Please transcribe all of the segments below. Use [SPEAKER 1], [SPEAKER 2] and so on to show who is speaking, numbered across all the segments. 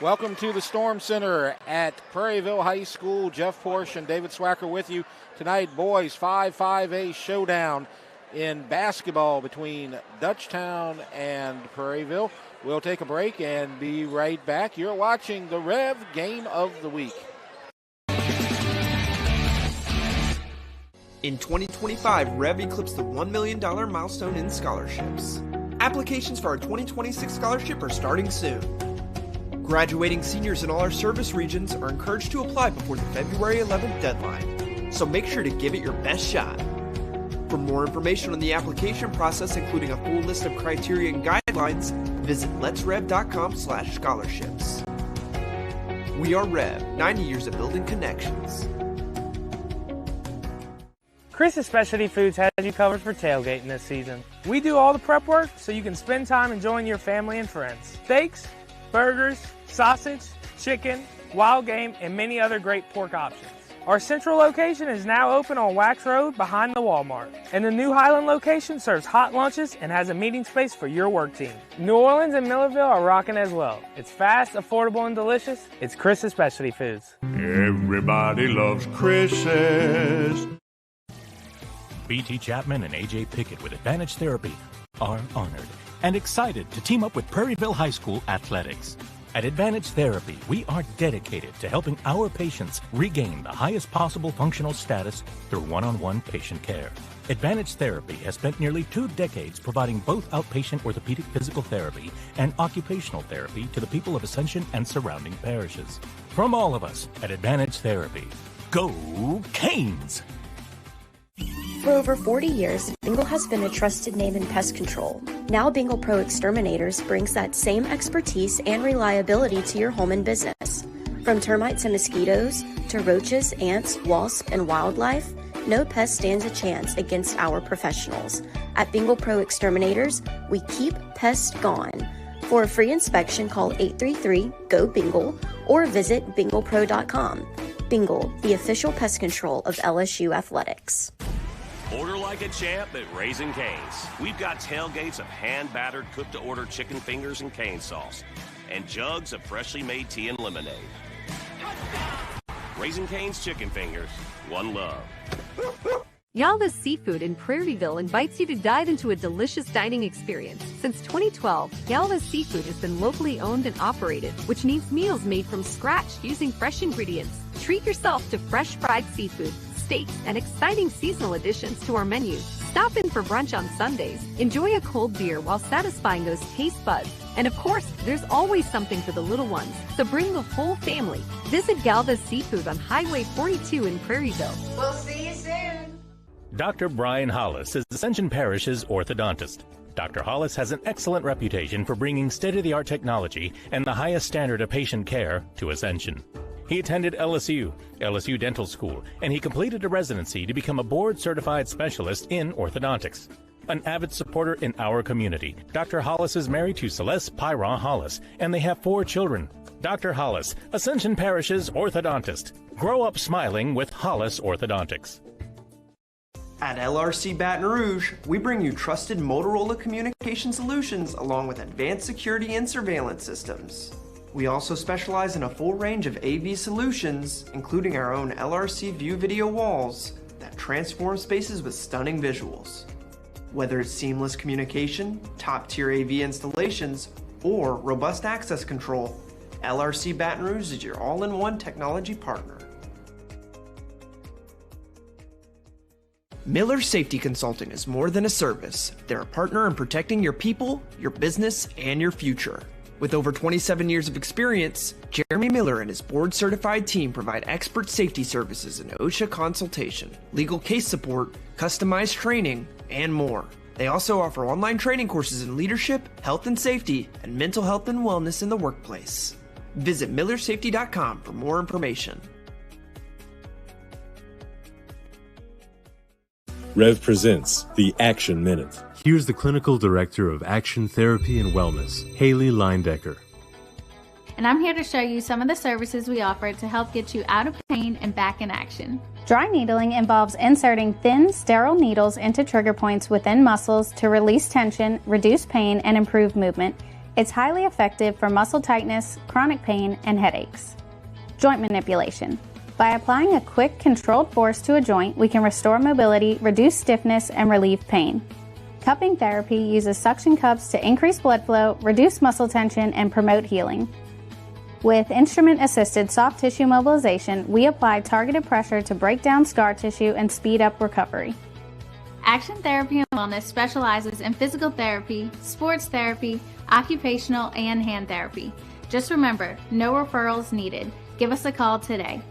[SPEAKER 1] Welcome to the Storm Center at Prairieville High School. Jeff Porsche and David Swacker with you tonight. Boys 5-5A showdown in basketball between Dutchtown and Prairieville. We'll take a break and be right back. You're watching the REV Game of the Week.
[SPEAKER 2] In 2025, REV eclipsed the $1 million milestone in scholarships. Applications for our 2026 scholarship are starting soon. Graduating seniors in all our service regions are encouraged to apply before the February 11th deadline, so make sure to give it your best shot. For more information on the application process, including a full list of criteria and guidelines, visit letsrev.com/scholarships. We are REV, 90 years of building connections.
[SPEAKER 3] Chris's Specialty Foods has you covered for tailgating this season. We do all the prep work so you can spend time enjoying your family and friends. Steaks, burgers, sausage, chicken, wild game, and many other great pork options. Our central location is now open on Wax Road behind the Walmart. And the new Highland location serves hot lunches and has a meeting space for your work team. New Orleans and Millerville are rocking as well. It's fast, affordable, and delicious. It's Chris's Specialty Foods.
[SPEAKER 4] Everybody loves Chris's.
[SPEAKER 5] BT Chapman and AJ Pickett with Advantage Therapy are honored and excited to team up with Prairieville High School Athletics. At Advantage Therapy, we are dedicated to helping our patients regain the highest possible functional status through one-on-one patient care. Advantage Therapy has spent nearly 2 decades providing both outpatient orthopedic physical therapy and occupational therapy to the people of Ascension and surrounding parishes. From all of us at Advantage Therapy, go Canes!
[SPEAKER 6] For over 40 years, Bingle has been a trusted name in pest control. Now Bingle Pro Exterminators brings that same expertise and reliability to your home and business. From termites and mosquitoes to roaches, ants, wasps, and wildlife, no pest stands a chance against our professionals. At Bingle Pro Exterminators, we keep pests gone. For a free inspection, call 833-GO-BINGLE or visit binglepro.com. Bingle, the official pest control of LSU Athletics.
[SPEAKER 7] Order like a champ at Raising Cane's. We've got tailgates of hand-battered, cooked-to-order chicken fingers and cane sauce, and jugs of freshly made tea and lemonade. Raising Cane's Chicken Fingers, one love.
[SPEAKER 8] Yalva's Seafood in Prairieville invites you to dive into a delicious dining experience. Since 2012, Yalva's Seafood has been locally owned and operated, which means meals made from scratch using fresh ingredients. Treat yourself to fresh fried seafood, steaks, and exciting seasonal additions to our menu. Stop in for brunch on Sundays. Enjoy a cold beer while satisfying those taste buds. And of course, there's always something for the little ones, so bring the whole family. Visit Galva's Seafood on Highway 42 in Prairieville.
[SPEAKER 9] We'll see you soon.
[SPEAKER 5] Dr. Brian Hollis is Ascension Parish's orthodontist. Dr. Hollis has an excellent reputation for bringing state-of-the-art technology and the highest standard of patient care to Ascension. He attended LSU Dental School, and he completed a residency to become a board-certified specialist in orthodontics. An avid supporter in our community, Dr. Hollis is married to Celeste Pyron Hollis, and they have 4 children. Dr. Hollis, Ascension Parish's orthodontist. Grow up smiling with Hollis Orthodontics.
[SPEAKER 2] At LRC Baton Rouge, we bring you trusted Motorola communication solutions along with advanced security and surveillance systems. We also specialize in a full range of AV solutions, including our own LRC View video walls that transform spaces with stunning visuals. Whether it's seamless communication, top-tier AV installations, or robust access control, LRC Baton Rouge is your all-in-one technology partner. Miller Safety Consulting is more than a service. They're a partner in protecting your people, your business, and your future. With over 27 years of experience, Jeremy Miller and his board-certified team provide expert safety services in OSHA consultation, legal case support, customized training, and more. They also offer online training courses in leadership, health and safety, and mental health and wellness in the workplace. Visit millersafety.com for more information.
[SPEAKER 10] REV presents the Action Minute. Here's the Clinical Director of Action Therapy and Wellness, Haley Leindecker.
[SPEAKER 11] And I'm here to show you some of the services we offer to help get you out of pain and back in action.
[SPEAKER 12] Dry needling involves inserting thin, sterile needles into trigger points within muscles to release tension, reduce pain, and improve movement. It's highly effective for muscle tightness, chronic pain, and headaches. Joint manipulation. By applying a quick, controlled force to a joint, we can restore mobility, reduce stiffness, and relieve pain. Cupping therapy uses suction cups to increase blood flow, reduce muscle tension, and promote healing. With instrument-assisted soft tissue mobilization, we apply targeted pressure to break down scar tissue and speed up recovery.
[SPEAKER 11] Action Therapy and Wellness specializes in physical therapy, sports therapy, occupational, and hand therapy. Just remember, no referrals needed. Give us a call today.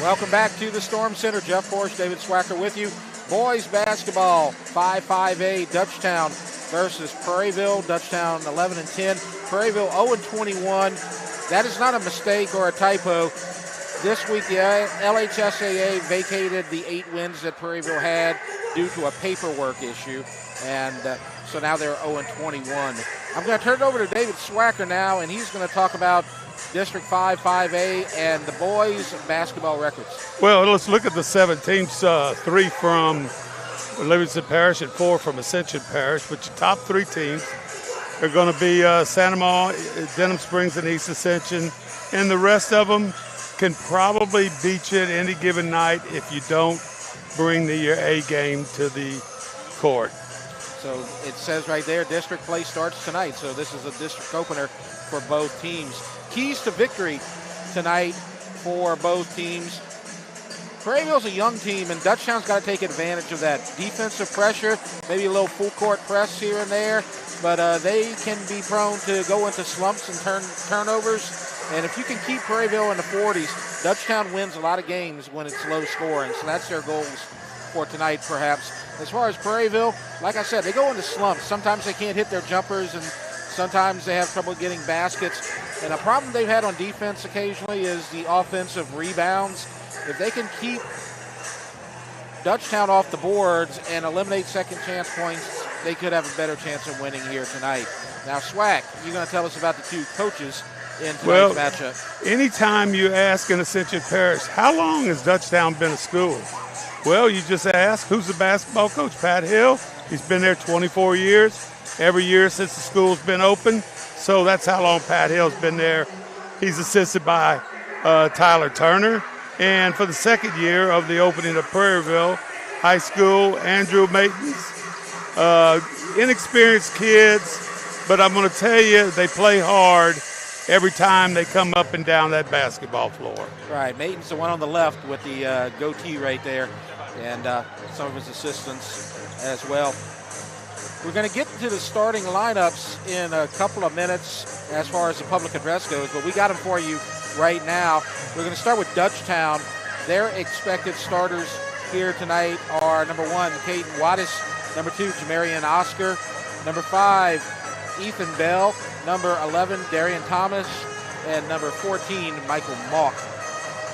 [SPEAKER 1] Welcome back to the Storm Center. Jeff Porsche, David Swacker with you. Boys basketball, 5-5A, Dutchtown versus Prairieville. Dutchtown 11-10. Prairieville 0-21. That is not a mistake or a typo. This week, the LHSAA vacated the 8 wins that Prairieville had due to a paperwork issue, and so now they're 0-21. I'm going to turn it over to David Swacker now, and he's going to talk about District 5-5A and the boys basketball records.
[SPEAKER 9] Well, let's look at the 7 teams, 3 from Livingston Parish and 4 from Ascension Parish, but your top 3 teams are going to be Santa Ma, Denham Springs, and East Ascension, and the rest of them can probably beat you at any given night if you don't bring your A game to the court.
[SPEAKER 1] So it says right there, district play starts tonight, so this is a district opener for both teams. Keys to victory tonight for both teams. Prairieville's a young team, and Dutchtown's got to take advantage of that. Defensive pressure, maybe a little full-court press here and there, but they can be prone to go into slumps and turnovers. And if you can keep Prairieville in the 40s, Dutchtown wins a lot of games when it's low scoring. So that's their goals for tonight, perhaps. As far as Prairieville, like I said, they go into slumps. Sometimes they can't hit their jumpers, and sometimes they have trouble getting baskets. And a problem they've had on defense occasionally is the offensive rebounds. If they can keep Dutchtown off the boards and eliminate second chance points, they could have a better chance of winning here tonight. Now, Swack, you're going to tell us about the 2 coaches in tonight's matchup.
[SPEAKER 9] Anytime you ask in Ascension Parish, how long has Dutchtown been a school? Well, you just ask, who's the basketball coach? Pat Hill. He's been there 24 years, every year since the school's been open. So that's how long Pat Hill's been there. He's assisted by Tyler Turner. And for the second year of the opening of Prairieville High School, Andrew Maitons. Inexperienced kids, but I'm going to tell you, they play hard every time they come up and down that basketball floor.
[SPEAKER 1] Right, Maitons the one on the left with the goatee right there, and some of his assistants as well. We're going to get to the starting lineups in a couple of minutes as far as the public address goes, but we got them for you right now. We're going to start with Dutchtown. Their expected starters here tonight are number 1, Caden Wattis, number 2, Jamarian Oscar, number 5, Ethan Bell, number 11, Darian Thomas, and number 14, Michael Mock.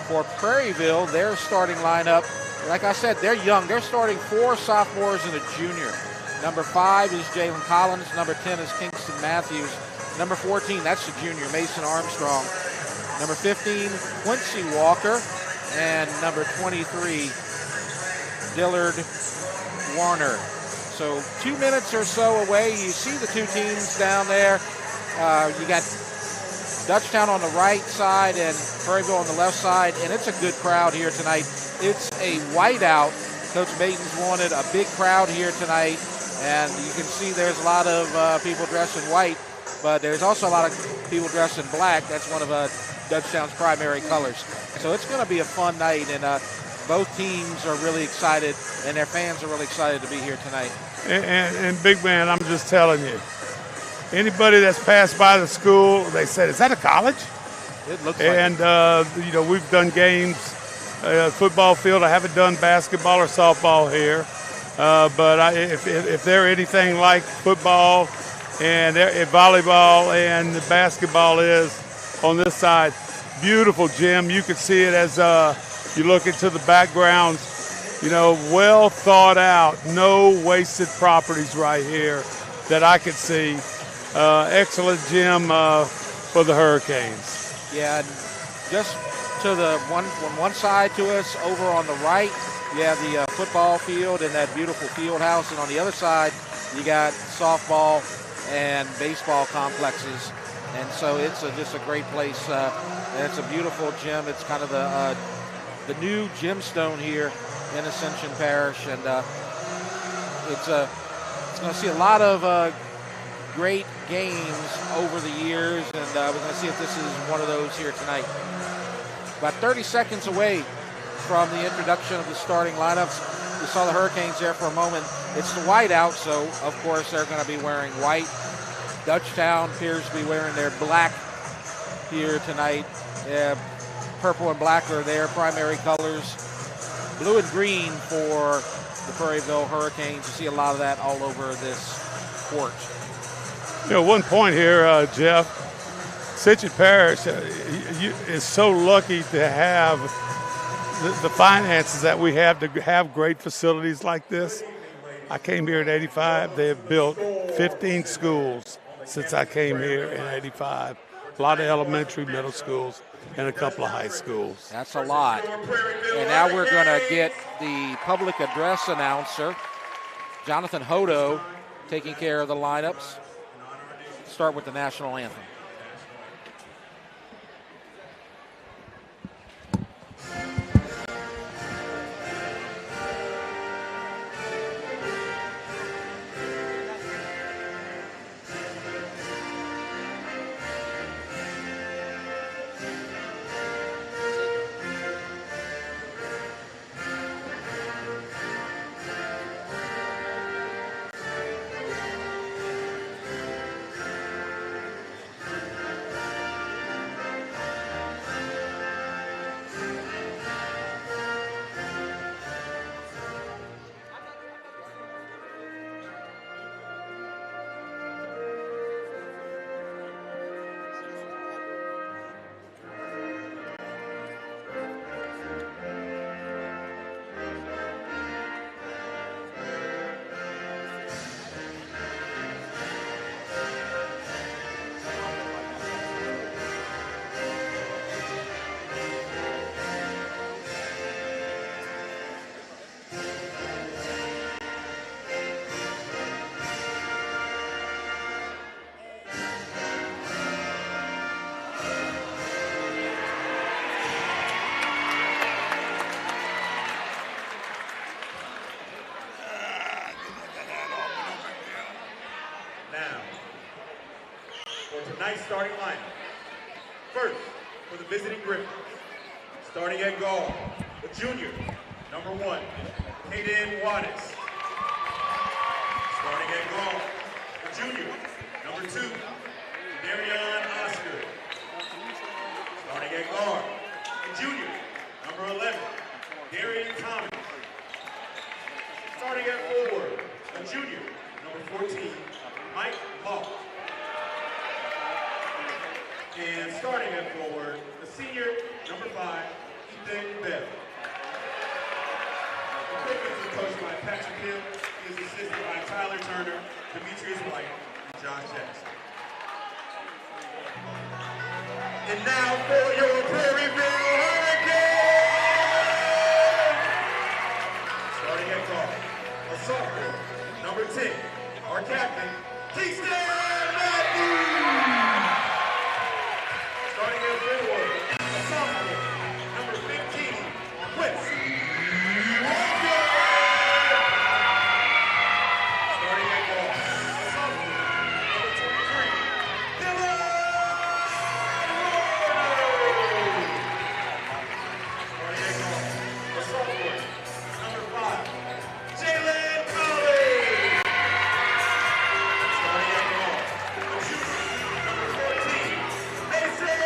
[SPEAKER 1] For Prairieville, their starting lineup, like I said, they're young. They're starting 4 sophomores and a junior. Number 5 is Jalen Collins. Number 10 is Kingston Matthews. Number 14, that's the junior, Mason Armstrong. Number 15, Quincy Walker. And number 23, Dillard Warner. So 2 minutes or so away. You see the 2 teams down there. You got Dutchtown on the right side and Prairieville on the left side, and it's a good crowd here tonight. It's a whiteout. Coach Maitons wanted a big crowd here tonight, and you can see there's a lot of people dressed in white, but there's also a lot of people dressed in black. That's one of Dutchtown's primary colors. So it's going to be a fun night, and both teams are really excited, and their fans are really excited to be here tonight.
[SPEAKER 9] And Big Man, I'm just telling you, anybody that's passed by the school, they said, is that a college?
[SPEAKER 1] It looks like
[SPEAKER 9] and, we've done games, football field. I haven't done basketball or softball here. But if they're anything like football and volleyball and the basketball is on this side, beautiful gym. You can see it as you look into the backgrounds, well thought out, no wasted properties right here that I could see. Excellent gym for the Hurricanes.
[SPEAKER 1] Yeah, just to the one side to us, over on the right, you have the football field and that beautiful field house, and on the other side, you got softball and baseball complexes. And so it's just a great place. And it's a beautiful gym. It's kind of the new gemstone here in Ascension Parish, and it's going to see a lot of great games over the years, and we're going to see if this is one of those here tonight. About 30 seconds away from the introduction of the starting lineups. We saw the Hurricanes there for a moment. It's the white out, so of course they're going to be wearing white. Dutchtown appears to be wearing their black here tonight. Purple and black are their primary colors. Blue and green for the Prairieville Hurricanes. You see a lot of that all over this court.
[SPEAKER 9] One point here, Jeff. Ascension Parish is so lucky to have the finances that we have to have great facilities like this. I came here in '85. They have built 15 schools since I came here in '85. A lot of elementary, middle schools, and a couple of high schools.
[SPEAKER 1] That's a lot. And now we're going to get the public address announcer, Jonathan Hodo, taking care of the lineups. Start with the national anthem.
[SPEAKER 13] Tonight's starting lineup. First, for the visiting Griffins, starting at guard, the junior, number 1, Hayden Wattis. Starting at guard, the junior, number 2, Darian Oscar. Starting at guard, the junior, number 11, Darian Thomas. Starting at forward, the junior, number 14, Mike Hall. And starting at forward, the senior, number 5, Ethan Bell. The Griffins are coached by Patrick Hill. He is assisted by Tyler Turner, Demetrius White, and Josh Jackson. And now for your Prairieville Hurricanes! Starting at guard, a sophomore, number 10, our captain, Kingston Matthews. Starting at forward, a sophomore, number 15, Quincy Walker. Starting at guard, a sophomore, number 23, Dylan Rowe. Starting at guard, a sophomore, number 5, Jalen Collins. Starting at guard, a junior, number 14, Mason.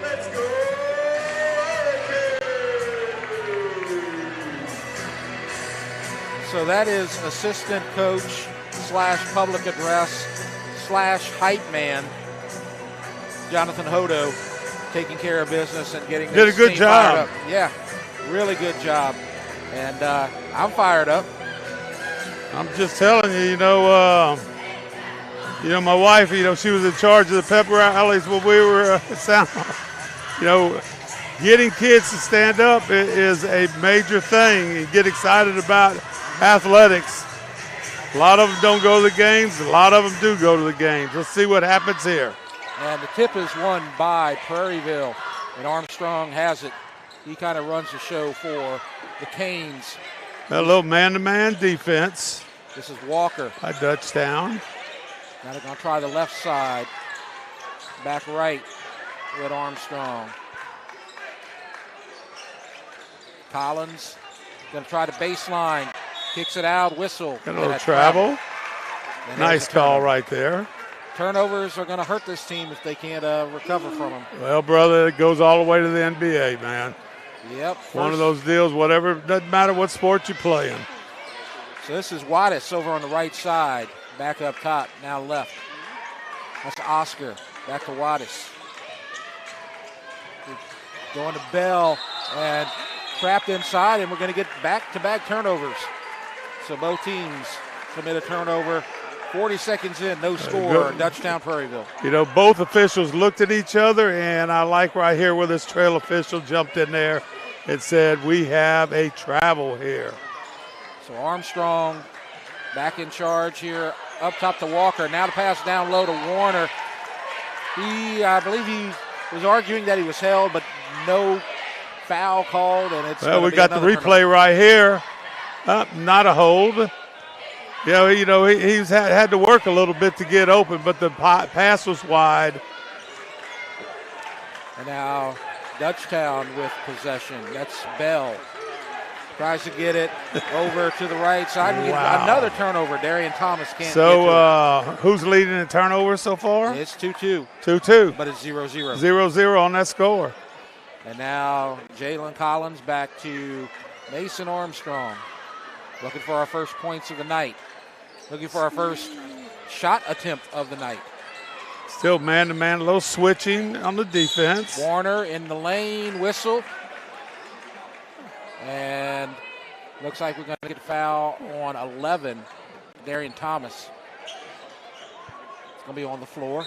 [SPEAKER 13] Let's go!
[SPEAKER 1] So that is assistant coach / public address / hype man, Jonathan Hodo, taking care of business and getting
[SPEAKER 9] did a good
[SPEAKER 1] team
[SPEAKER 9] job.
[SPEAKER 1] fired up. Yeah. Really good job. And I'm fired up.
[SPEAKER 9] I'm just telling you, my wife, she was in charge of the pep rallies when we were getting kids to stand up is a major thing and get excited about athletics. A lot of them don't go to the games. A lot of them do go to the games. Let's see what happens here.
[SPEAKER 1] And the tip is won by Prairieville, and Armstrong has it. He kind of runs the show for the Canes.
[SPEAKER 9] A little man-to-man defense.
[SPEAKER 1] This is Walker.
[SPEAKER 9] By Dutchtown.
[SPEAKER 1] Now they're going to try the left side. Back right with Armstrong. Collins going to try the baseline. Kicks it out, whistle.
[SPEAKER 9] Got a little travel. Nice call right there.
[SPEAKER 1] Turnovers are going to hurt this team if they can't recover from them.
[SPEAKER 9] Well, brother, it goes all the way to the NBA, man.
[SPEAKER 1] Yep.
[SPEAKER 9] One of those deals, whatever, doesn't matter what sport you're playing.
[SPEAKER 1] So this is Wattis over on the right side. Back up top, now left. That's Oscar. Back to Wattis. Going to Bell and trapped inside, and we're going to get back-to-back turnovers. So both teams commit a turnover. 40 seconds in, no score, Dutchtown Prairieville.
[SPEAKER 9] Both officials looked at each other, and I like right here where this trail official jumped in there and said, we have a travel here.
[SPEAKER 1] So Armstrong back in charge here, up top to Walker. Now the pass down low to Warner. I believe he was arguing that he was held, but no foul called, and it's
[SPEAKER 9] we got the replay right here. Not a hold. He's had to work a little bit to get open, but the pass was wide.
[SPEAKER 1] And now Dutchtown with possession. That's Bell. Tries to get it over to the right side.
[SPEAKER 9] Wow.
[SPEAKER 1] Another turnover. Darian Thomas can't get
[SPEAKER 9] to it. Who's leading in turnovers so far?
[SPEAKER 1] It's 2-2.
[SPEAKER 9] 2-2.
[SPEAKER 1] But it's 0-0.
[SPEAKER 9] 0-0 on that score.
[SPEAKER 1] And now Jalen Collins back to Mason Armstrong. Looking for our first points of the night. Looking for our first shot attempt of the night.
[SPEAKER 9] Still man-to-man, a little switching on the defense.
[SPEAKER 1] Warner in the lane, whistle. And looks like we're going to get a foul on 11, Darian Thomas. It's going to be on the floor.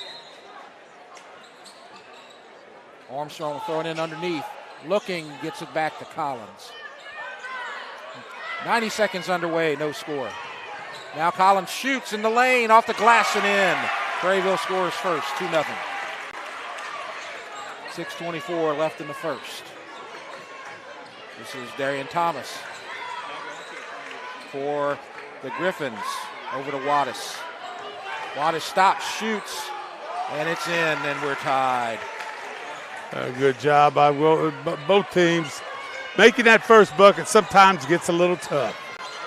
[SPEAKER 1] Armstrong throwing in underneath. Looking, gets it back to Collins. 90 seconds underway, no score. Now Collins shoots in the lane, off the glass and in. Prairieville scores first, 2-0. 6:24 left in the first. This is Darian Thomas for the Griffins. Over to Wattis. Wattis stops, shoots, and it's in, and we're tied.
[SPEAKER 9] Good job by both teams. Making that first bucket sometimes gets a little tough.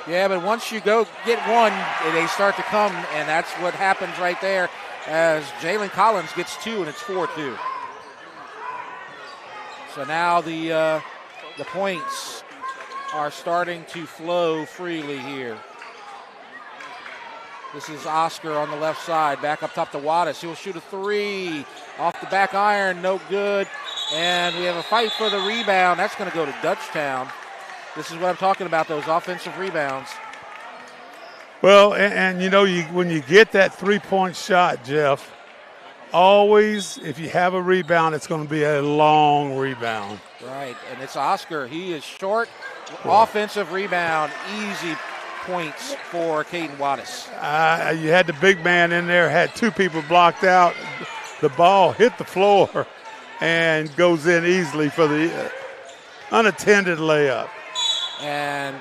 [SPEAKER 1] Yeah, but once you go get one, they start to come, and that's what happens right there as Jalen Collins gets two, and it's 4-2. So now the points are starting to flow freely here. This is Oscar on the left side, back up top to Wattis. He'll shoot a three off the back iron, no good. And we have a fight for the rebound. That's going to go to Dutchtown. This is what I'm talking about, those offensive rebounds.
[SPEAKER 9] Well, and when you get that three-point shot, Jeff, always, if you have a rebound, it's going to be a long rebound.
[SPEAKER 1] Right, and it's Oscar. He is short. Offensive rebound, easy points for Caden Wattis.
[SPEAKER 9] You had the big man in there, had two people blocked out. The ball hit the floor and goes in easily for the unattended layup.
[SPEAKER 1] And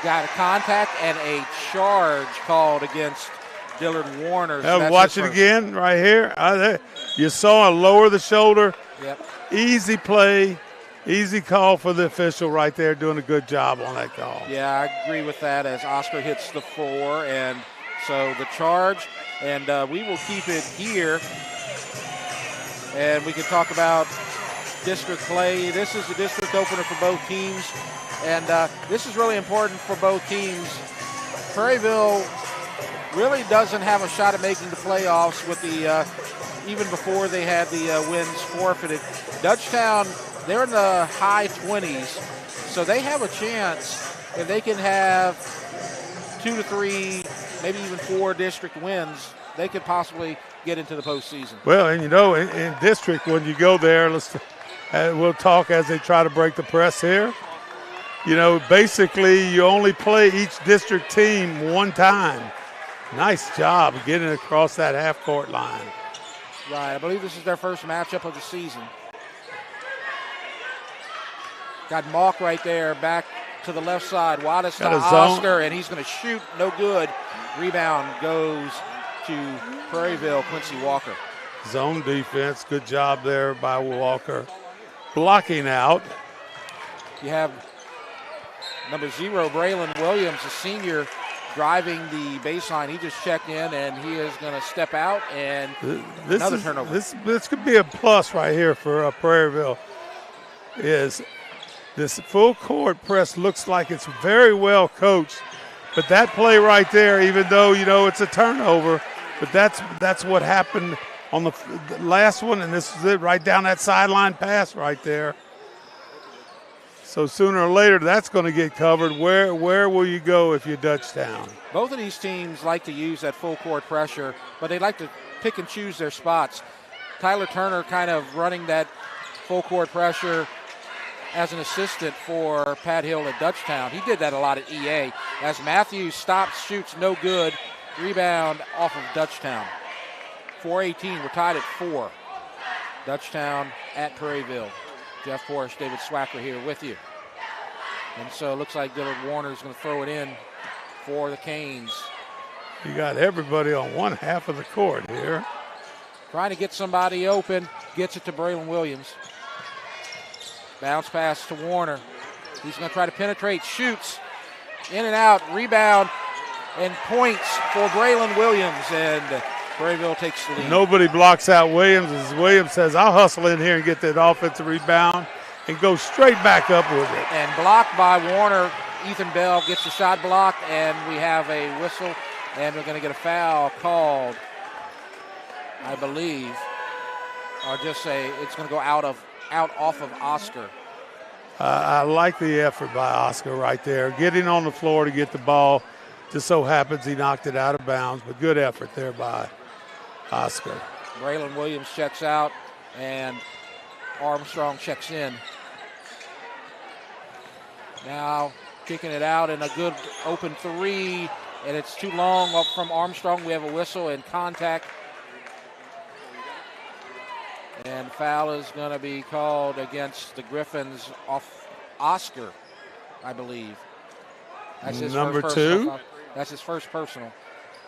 [SPEAKER 1] got a contact and a charge called against Dillard Warner. So
[SPEAKER 9] watch it again right here. You saw him lower the shoulder.
[SPEAKER 1] Yep.
[SPEAKER 9] Easy play, easy call for the official right there, doing a good job on that call.
[SPEAKER 1] Yeah, I agree with that as Oscar hits the floor. And so the charge, and we will keep it here. And we can talk about district play. This is the district opener for both teams. And this is really important for both teams. Prairieville really doesn't have a shot at making the playoffs with the even before they had the wins forfeited. Dutchtown, they're in the high 20s. So they have a chance if they can have 2 to 3, maybe even 4 district wins, they could possibly get into the postseason.
[SPEAKER 9] Well, and in district, when you go there, we'll talk as they try to break the press here. Basically you only play each district team one time. Nice job getting across that half-court line.
[SPEAKER 1] Right, I believe this is their first matchup of the season. Got Malk right there, back to the left side. Wattis to Oscar, and he's going to shoot, no good. Rebound goes to Prairieville, Quincy Walker.
[SPEAKER 9] Zone defense, good job there by Walker. Blocking out.
[SPEAKER 1] You have number 0, Braylon Williams, a senior, driving the baseline. He just checked in, and he is going to step out, and another turnover.
[SPEAKER 9] This could be a plus right here for Prairieville. Is this full court press looks like it's very well coached, but that play right there, even though it's a turnover, but that's what happened on the last one, and this is it right down that sideline pass right there. So sooner or later, that's going to get covered. Where will you go if you're Dutchtown?
[SPEAKER 1] Both of these teams like to use that full court pressure, but they like to pick and choose their spots. Tyler Turner kind of running that full court pressure as an assistant for Pat Hill at Dutchtown. He did that a lot at EA. As Matthews stops, shoots, no good. Rebound off of Dutchtown. 4:18, we're tied at 4. Dutchtown at Prairieville. Jeff Porsche, David Swacker here with you. And so it looks like Dillard Warner is going to throw it in for the Canes.
[SPEAKER 9] You got everybody on one half of the court here.
[SPEAKER 1] Trying to get somebody open. Gets it to Braylon Williams. Bounce pass to Warner. He's going to try to penetrate. Shoots. In and out. Rebound. And points for Braylon Williams. And Prairieville takes the lead.
[SPEAKER 9] Nobody blocks out Williams as Williams says, I'll hustle in here and get that offensive rebound and go straight back up with it.
[SPEAKER 1] And blocked by Warner. Ethan Bell gets the shot blocked, and we have a whistle, and we're going to get a foul called, I believe, or just say it's going to go out off of Oscar.
[SPEAKER 9] I like the effort by Oscar right there, getting on the floor to get the ball. Just so happens he knocked it out of bounds, but good effort there by Oscar.
[SPEAKER 1] Braylon Williams checks out, and Armstrong checks in. Now kicking it out, and a good open 3, and it's too long up from Armstrong. We have a whistle and contact. And foul is going to be called against the Griffins off Oscar, I believe. That's his
[SPEAKER 9] number
[SPEAKER 1] first
[SPEAKER 9] 2.
[SPEAKER 1] That's his first personal.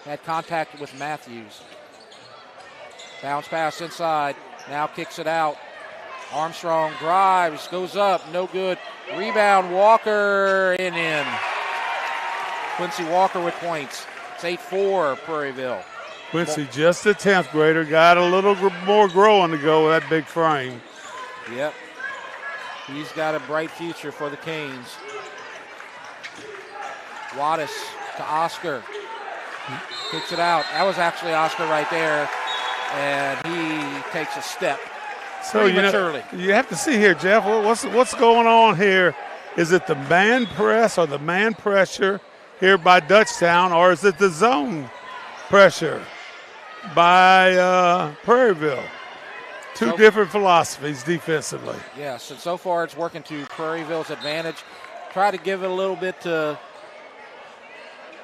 [SPEAKER 1] Had contact with Matthews. Bounce pass inside. Now kicks it out. Armstrong drives, goes up, no good. Rebound, Walker, and in. Quincy Walker with points. It's 8-4, Prairieville.
[SPEAKER 9] Quincy, just a 10th grader, got a little more growing to go with that big frame.
[SPEAKER 1] Yep. He's got a bright future for the Canes. Wattis to Oscar. Kicks it out. That was actually Oscar right there, and he takes a step.
[SPEAKER 9] So you have to see here, Jeff, what's going on here? Is it the man press or the man pressure here by Dutchtown, or is it the zone pressure by Prairieville? Two different philosophies defensively.
[SPEAKER 1] Yes, and so far it's working to Prairieville's advantage. Try to give it a little bit to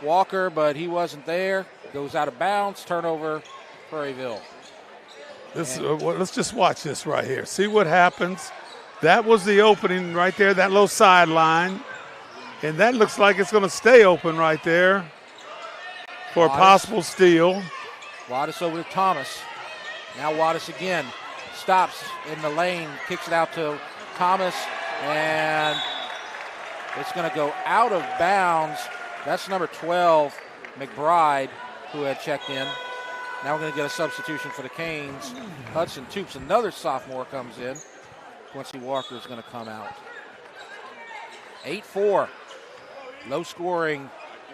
[SPEAKER 1] Walker, but he wasn't there. Goes out of bounds, turnover, Prairieville.
[SPEAKER 9] Let's just watch this right here. See what happens. That was the opening right there, that little sideline. And that looks like it's going to stay open right there for a possible steal.
[SPEAKER 1] Wattis over to Thomas. Now Wattis again. Stops in the lane, kicks it out to Thomas, and it's going to go out of bounds. That's number 12, McBride, who had checked in. Now we're going to get a substitution for the Canes. Hudson Toops, another sophomore, comes in. Quincy Walker is going to come out. 8-4. Low scoring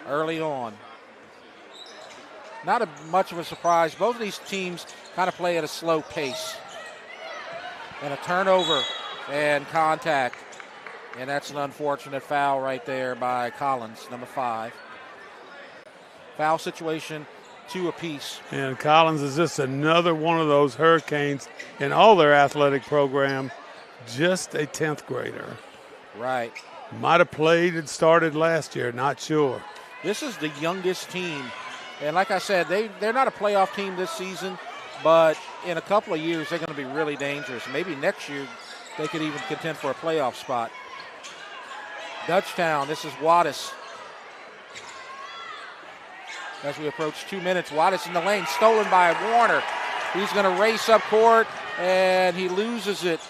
[SPEAKER 1] early on. Not much of a surprise. Both of these teams kind of play at a slow pace. And a turnover and contact. And that's an unfortunate foul right there by Collins, number 5. Foul situation, 2 apiece.
[SPEAKER 9] And Collins is just another one of those Hurricanes in all their athletic program, just a 10th grader.
[SPEAKER 1] Right.
[SPEAKER 9] Might have played and started last year, not sure.
[SPEAKER 1] This is the youngest team. And like I said, they're not a playoff team this season, but in a couple of years they're going to be really dangerous. Maybe next year they could even contend for a playoff spot. Dutchtown, this is Wattis. As we approach 2 minutes, Wattis in the lane, stolen by Warner. He's going to race up court, and he loses it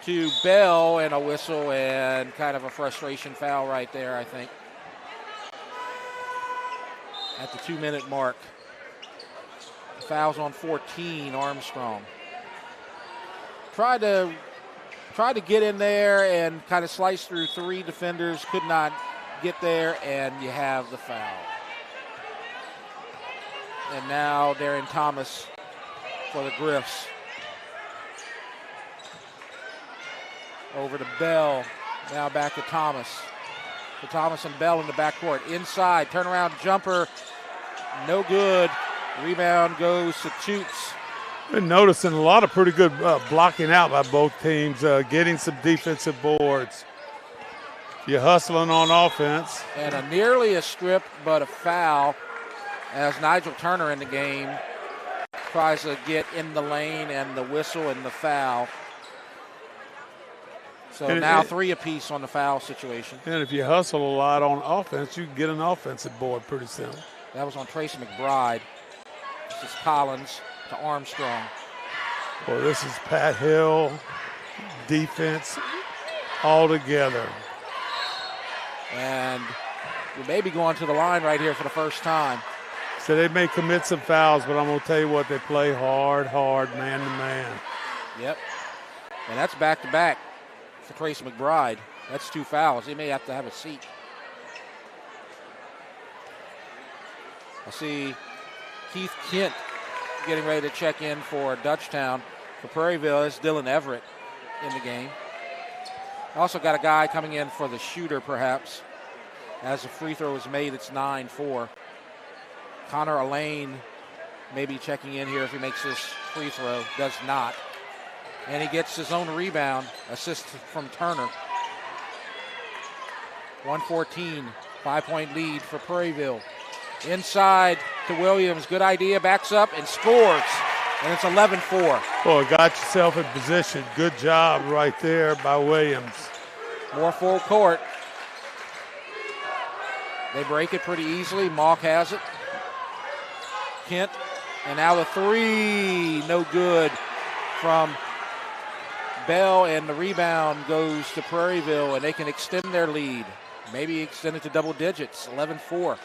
[SPEAKER 1] to Bell, and a whistle and kind of a frustration foul right there, I think. At the 2-minute mark. Fouls on 14, Armstrong. Tried to get in there and kind of slice through 3 defenders, could not get there, and you have the foul. And now Darian Thomas for the Griffs. Over to Bell. Now back to Thomas. To Thomas and Bell in the backcourt. Inside, turnaround jumper. No good. Rebound goes to Toots.
[SPEAKER 9] Been noticing a lot of pretty good blocking out by both teams, getting some defensive boards. You're hustling on offense.
[SPEAKER 1] And nearly a strip, but a foul as Nigel Turner in the game tries to get in the lane, and the whistle and the foul. So now 3 apiece on the foul situation.
[SPEAKER 9] And if you hustle a lot on offense, you can get an offensive board pretty soon.
[SPEAKER 1] That was on Tracy McBride. This is Collins to Armstrong.
[SPEAKER 9] Well, this is Pat Hill, defense all together.
[SPEAKER 1] And we may be going to the line right here for the first time.
[SPEAKER 9] So they may commit some fouls, but I'm going to tell you what, they play hard, man to man.
[SPEAKER 1] Yep. And that's back-to-back for Tracy McBride. That's 2 fouls. He may have to have a seat. I see Keith Kent getting ready to check in for Dutchtown. For Prairieville, it's Dylan Everett in the game. Also got a guy coming in for the shooter, perhaps. As the free throw is made, it's 9-4. Connor Allain may be checking in here if he makes this free throw. Does not. And he gets his own rebound, assist from Turner. 114, 5-point lead for Prairieville. Inside to Williams, good idea, backs up and scores. And it's 11-4.
[SPEAKER 9] Boy, got yourself in position. Good job right there by Williams.
[SPEAKER 1] More full court. They break it pretty easily. Mock has it. Kent, and now the 3, no good from Bell, and the rebound goes to Prairieville, and they can extend their lead. Maybe extend it to double digits, 11-4.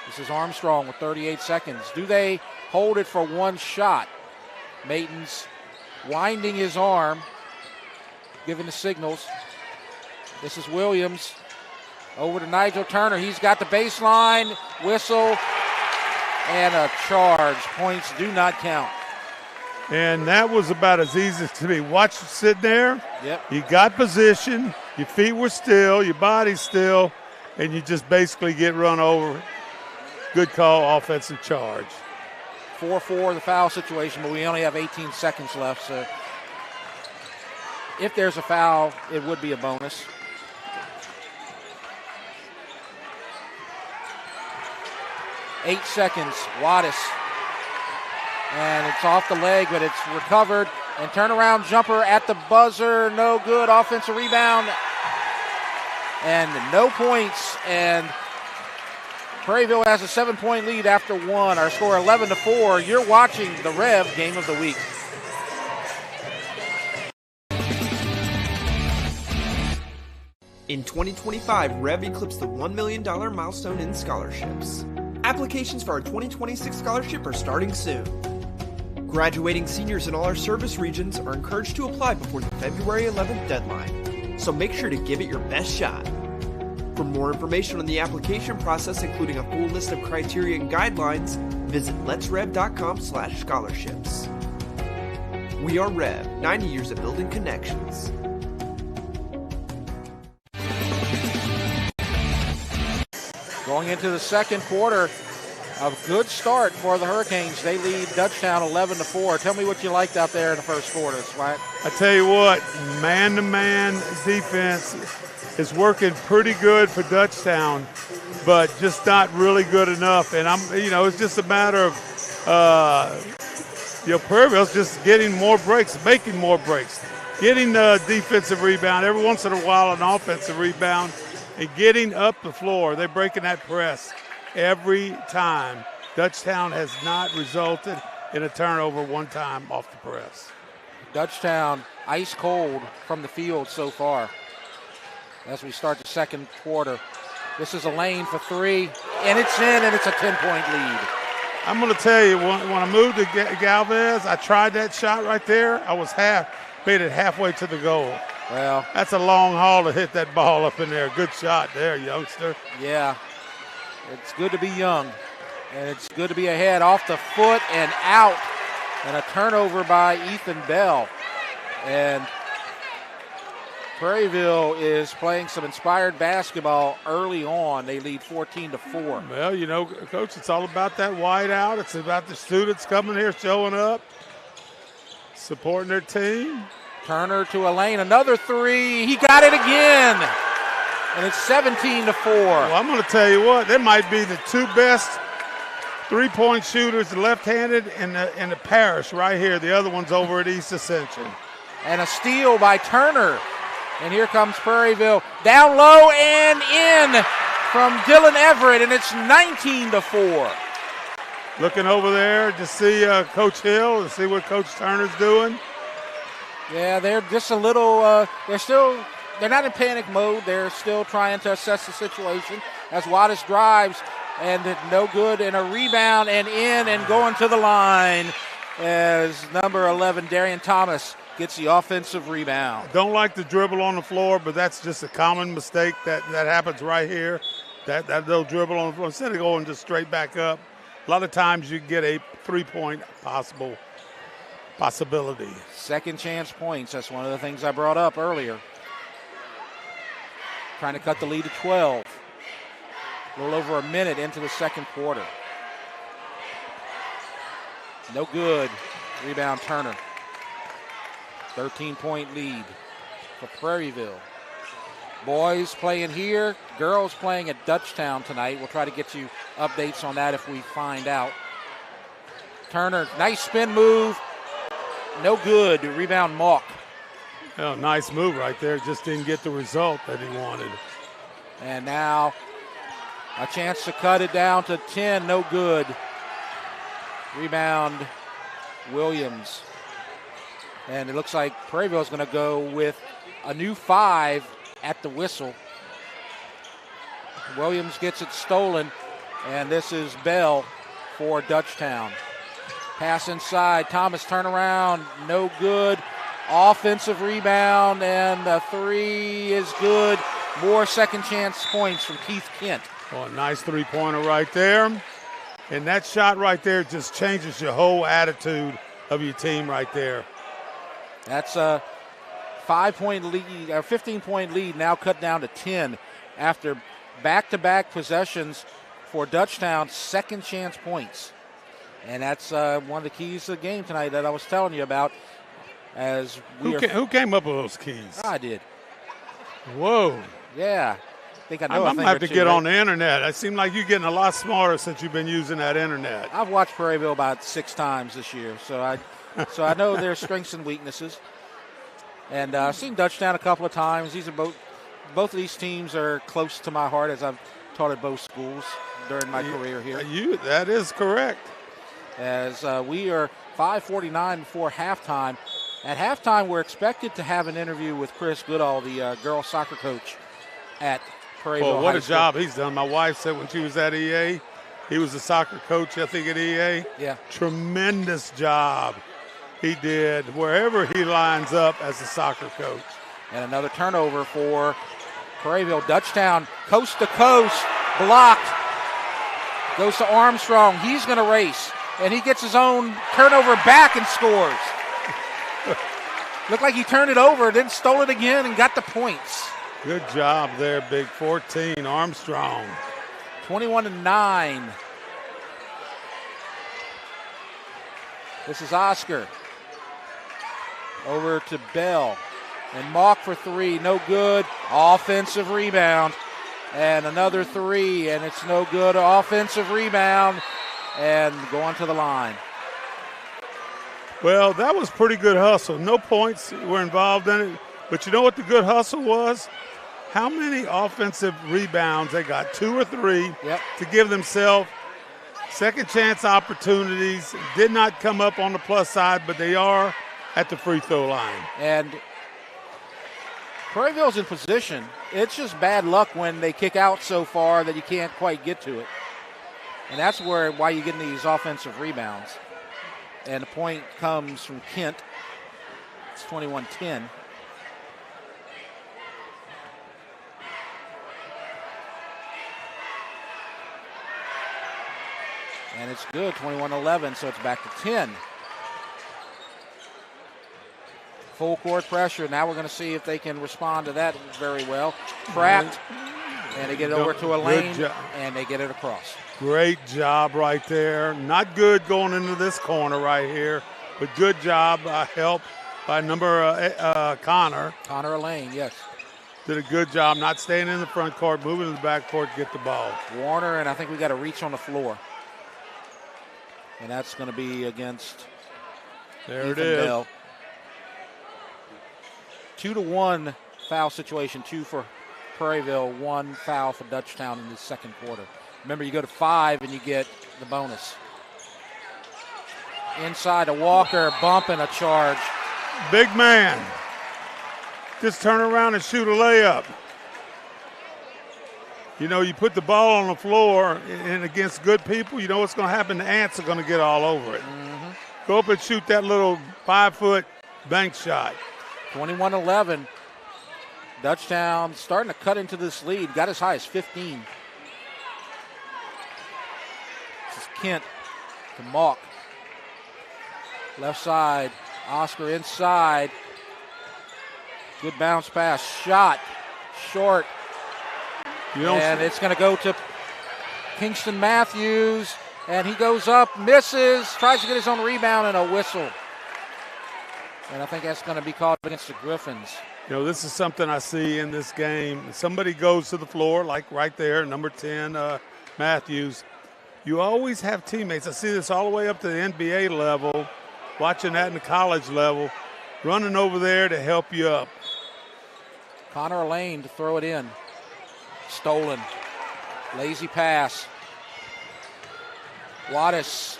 [SPEAKER 1] This is Armstrong with 38 seconds. Do they hold it for 1 shot? Maton's winding his arm, giving the signals. This is Williams. Over to Nigel Turner. He's got the baseline, whistle, and a charge. Points do not count.
[SPEAKER 9] And that was about as easy as to be. Watch you sit there.
[SPEAKER 1] Yep.
[SPEAKER 9] You got position. Your feet were still. Your body's still. And you just basically get run over. Good call, offensive charge.
[SPEAKER 1] 4-4 the foul situation, but we only have 18 seconds left. So if there's a foul, it would be a bonus. Eight seconds, Wattis. And it's off the leg, but it's recovered. And turnaround jumper at the buzzer, no good. Offensive rebound. And no points. And Prairieville has a 7-point lead after 1. Our score 11-4. You're watching the REV Game of the Week.
[SPEAKER 2] In 2025, REV eclipsed the $1 million milestone in scholarships. Applications for our 2026 scholarship are starting soon. Graduating seniors in all our service regions are encouraged to apply before the February 11th deadline, so make sure to give it your best shot. For more information on the application process, including a full list of criteria and guidelines, visit letsrev.com/scholarships. We are REV, 90 years of building connections.
[SPEAKER 1] Going into the second quarter, a good start for the Hurricanes. They lead Dutchtown 11-4. Tell me what you liked out there in the first quarter, Swag.
[SPEAKER 9] I tell you what, man-to-man defense is working pretty good for Dutchtown, but just not really good enough. And it's just a matter of, Prairieville's just getting more breaks, making more breaks, getting the defensive rebound every once in a while, an offensive rebound, and getting up the floor. They're breaking that press every time. Dutchtown has not resulted in a turnover one time off the press.
[SPEAKER 1] Dutchtown ice cold from the field so far as we start the second quarter. This is a lane for three, and it's in, and it's a 10-point lead.
[SPEAKER 9] I'm going to tell you, when I moved to Galvez, I tried that shot right there. I was made it halfway to the goal.
[SPEAKER 1] Well,
[SPEAKER 9] that's a long haul to hit that ball up in there. Good shot there, youngster.
[SPEAKER 1] Yeah, it's good to be young, and it's good to be ahead off the foot and out, and a turnover by Ethan Bell. And Prairieville is playing some inspired basketball early on. They lead 14-4.
[SPEAKER 9] Well, Coach, it's all about that wide out. It's about the students coming here, showing up, supporting their team.
[SPEAKER 1] Turner to a lane, another three. He got it again, and it's 17-4.
[SPEAKER 9] Well, I'm going to tell you what, they might be the two best three-point shooters, left-handed in the parish right here. The other one's over at East Ascension.
[SPEAKER 1] And a steal by Turner. And here comes Prairieville. Down low and in from Dylan Everett, and it's 19-4.
[SPEAKER 9] Looking over there to see Coach Hill, to see what Coach Turner's doing.
[SPEAKER 1] Yeah, they're just a little, they're not in panic mode. They're still trying to assess the situation as Wattis drives, and no good, and a rebound, and in, and going to the line as number 11, Darian Thomas, gets the offensive rebound.
[SPEAKER 9] Don't like the dribble on the floor, but that's just a common mistake that happens right here. That little dribble on the floor, instead of going just straight back up, a lot of times you get a three-point possibility.
[SPEAKER 1] Second chance points. That's one of the things I brought up earlier. Trying to cut the lead to 12. A little over a minute into the second quarter. No good. Rebound Turner. 13-point lead for Prairieville. Boys playing here, girls playing at Dutchtown tonight. We'll try to get you updates on that if we find out. Turner, nice spin move. No good. Rebound Malk.
[SPEAKER 9] Oh, nice move right there. Just didn't get the result that he wanted.
[SPEAKER 1] And now a chance to cut it down to 10. No good. Rebound Williams. And it looks like Prairieville is going to go with a new 5 at the whistle. Williams gets it stolen, and this is Bell for Dutchtown. Pass inside, Thomas turnaround, no good. Offensive rebound, and the three is good. More second chance points from Keith Kent.
[SPEAKER 9] Oh, a nice three-pointer right there. And that shot right there just changes your whole attitude of your team right there.
[SPEAKER 1] That's a 5-point lead, or 15-point lead, now cut down to 10 after back-to-back possessions for Dutchtown, second chance points. And that's one of the keys to the game tonight that I was telling you about. As
[SPEAKER 9] who came up with those keys?
[SPEAKER 1] I did.
[SPEAKER 9] Whoa.
[SPEAKER 1] Yeah. I think I know.
[SPEAKER 9] I'm going to have to get on the internet. It seems like you're getting a lot smarter since you've been using that internet.
[SPEAKER 1] I've watched Prairieville about 6 times this year, so I know their strengths and weaknesses. And I've seen Dutchtown a couple of times. These are both of these teams are close to my heart as I've taught at both schools during my career here.
[SPEAKER 9] That is correct.
[SPEAKER 1] As we are 5:49 before halftime. At halftime, we're expected to have an interview with Chris Goodall, the girls soccer coach at Prairieville.
[SPEAKER 9] Well, what
[SPEAKER 1] High
[SPEAKER 9] a
[SPEAKER 1] School.
[SPEAKER 9] job he's done. My wife said when she was at EA, he was a soccer coach, I think, at EA.
[SPEAKER 1] Yeah.
[SPEAKER 9] Tremendous job he did wherever he lines up as a soccer coach.
[SPEAKER 1] And another turnover for Prairieville. Dutchtown, coast to coast, blocked. Goes to Armstrong. He's going to race. And he gets his own turnover back and scores. Looked like he turned it over, then stole it again and got the points.
[SPEAKER 9] Good job there, Big 14, Armstrong.
[SPEAKER 1] 21-9. This is Oscar. Over to Bell. And Mock for three, no good. Offensive rebound. And another three, and it's no good. Offensive rebound. And going to the line.
[SPEAKER 9] Well, that was pretty good hustle. No points were involved in it. But you know what the good hustle was? How many offensive rebounds they got? 2 or 3 to give themselves second chance opportunities. Did not come up on the plus side, but they are at the free throw line.
[SPEAKER 1] And Prairieville's in position. It's just bad luck when they kick out so far that you can't quite get to it. And that's why you're getting these offensive rebounds. And the point comes from Kent. It's 21-10. And it's good, 21-11, so it's back to 10. Full court pressure. Now we're going to see if they can respond to that very well. Trapped, and they get it over to a lane, and they get it across.
[SPEAKER 9] Great job right there. Not good going into this corner right here, but good job, help by Connor.
[SPEAKER 1] Connor Elaine, yes.
[SPEAKER 9] Did a good job not staying in the front court, moving to the back court to get the ball.
[SPEAKER 1] Warner, and I think we got a reach on the floor. And that's going to be against
[SPEAKER 9] There it is.
[SPEAKER 1] Bell. 2-1 foul situation, 2 for Prairieville, 1 foul for Dutchtown in the second quarter. Remember, you go to 5 and you get the bonus. Inside to Walker, bump and a charge.
[SPEAKER 9] Big man. Just turn around and shoot a layup. You know, you put the ball on the floor and against good people, you know what's going to happen? The ants are going to get all over it.
[SPEAKER 1] Mm-hmm.
[SPEAKER 9] Go up and shoot that little 5-foot bank shot.
[SPEAKER 1] 21-11. Dutchtown starting to cut into this lead. Got as high as 15. This is Kent to Mock. Left side. Oscar inside. Good bounce pass. Shot. Short. And it's going to go to Kingston Matthews. And he goes up, misses, tries to get his own rebound, and a whistle. And I think that's going to be called against the Griffins.
[SPEAKER 9] You know, this is something I see in this game. Somebody goes to the floor, like right there, number 10, Matthews. You always have teammates. I see this all the way up to the NBA level, watching that in the college level, running over there to help you up.
[SPEAKER 1] Connor Lane to throw it in. Stolen. Lazy pass. Wattis.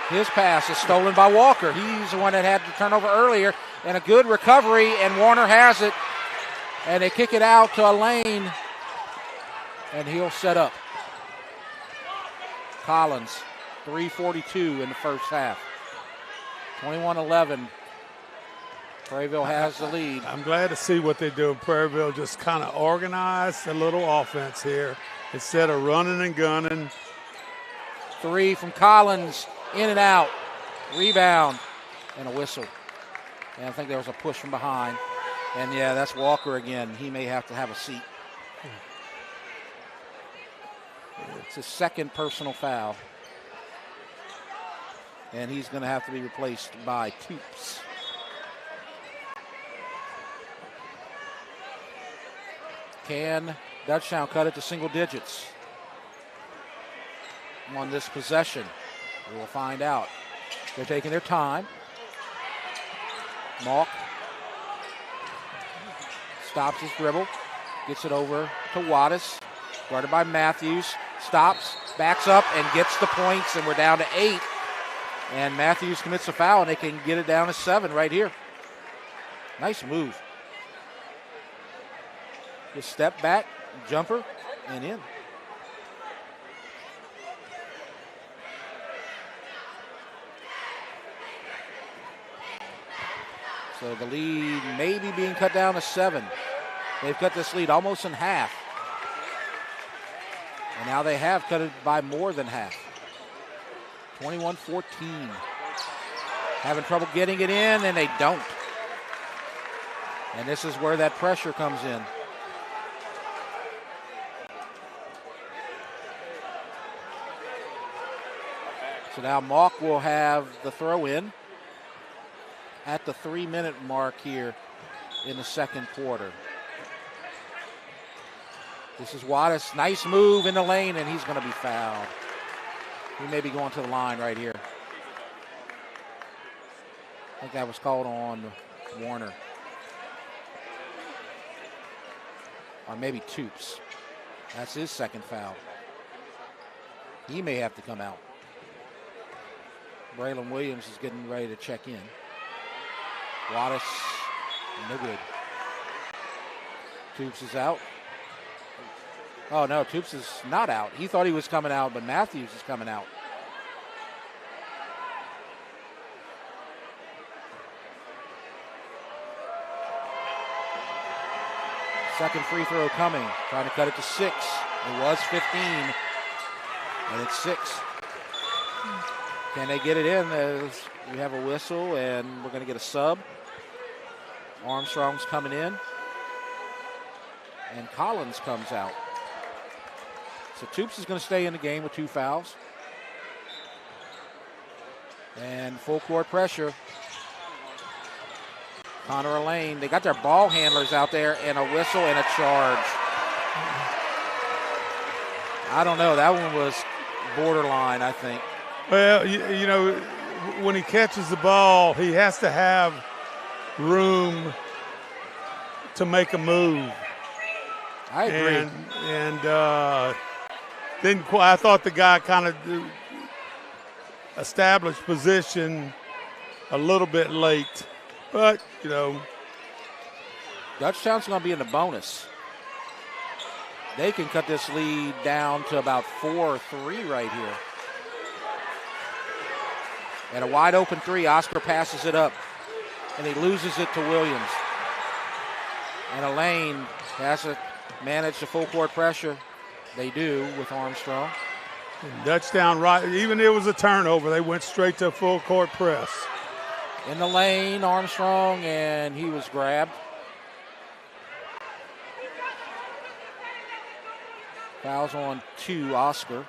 [SPEAKER 1] His pass is stolen by Walker. He's the one that had the turnover earlier. And a good recovery, and Warner has it. And they kick it out to Lane. And he'll set up. Collins, 3:42 in the first half. 21-11. Prairieville has the lead.
[SPEAKER 9] I'm glad to see what they do in Prairieville. Just kind of organize a little offense here instead of running and gunning.
[SPEAKER 1] 3 from Collins, in and out. Rebound and a whistle. And I think there was a push from behind. And yeah, that's Walker again. He may have to have a seat. It's his second personal foul. And he's going to have to be replaced by Toops. Can Dutchtown cut it to single digits on this possession? We will find out. They're taking their time. Malk stops his dribble, gets it over to Wattis, guarded by Matthews, stops, backs up, and gets the points, and we're down to 8. And Matthews commits a foul, and they can get it down to 7 right here. Nice move. Just step back, jumper, and in. So the lead may be being cut down to 7. They've cut this lead almost in half. And now they have cut it by more than half. 21-14. Having trouble getting it in, and they don't. And this is where that pressure comes in. So now Malk will have the throw in at the 3-minute mark here in the second quarter. This is Wattis. Nice move in the lane, and he's going to be fouled. He may be going to the line right here. I think that was called on Warner. Or maybe Toops. That's his second foul. He may have to come out. Braylon Williams is getting ready to check in. Wattis, no good. Toops is out. Oh, no, Toops is not out. He thought he was coming out, but Matthews is coming out. Second free throw coming. Trying to cut it to 6. It was 15, and it's 6. Can they get it in? As we have a whistle, and we're going to get a sub. Armstrong's coming in, and Collins comes out. So Toops is going to stay in the game with 2 fouls. And full court pressure. Connor Lane, they got their ball handlers out there, and a whistle and a charge. I don't know, that one was borderline, I think.
[SPEAKER 9] Well, you know, when he catches the ball, he has to have room to make a move.
[SPEAKER 1] I agree.
[SPEAKER 9] And I thought the guy kind of established position a little bit late. But, you know.
[SPEAKER 1] Dutchtown's going to be in the bonus. They can cut this lead down to about 4-3 right here. And a wide open 3. Oscar passes it up, and he loses it to Williams. And Elaine has to manage the full court pressure. They do with Armstrong.
[SPEAKER 9] And Dutchtown, right, even if it was a turnover, they went straight to a full court press.
[SPEAKER 1] In the lane, Armstrong, and he was grabbed. Fouls on 2, Oscar.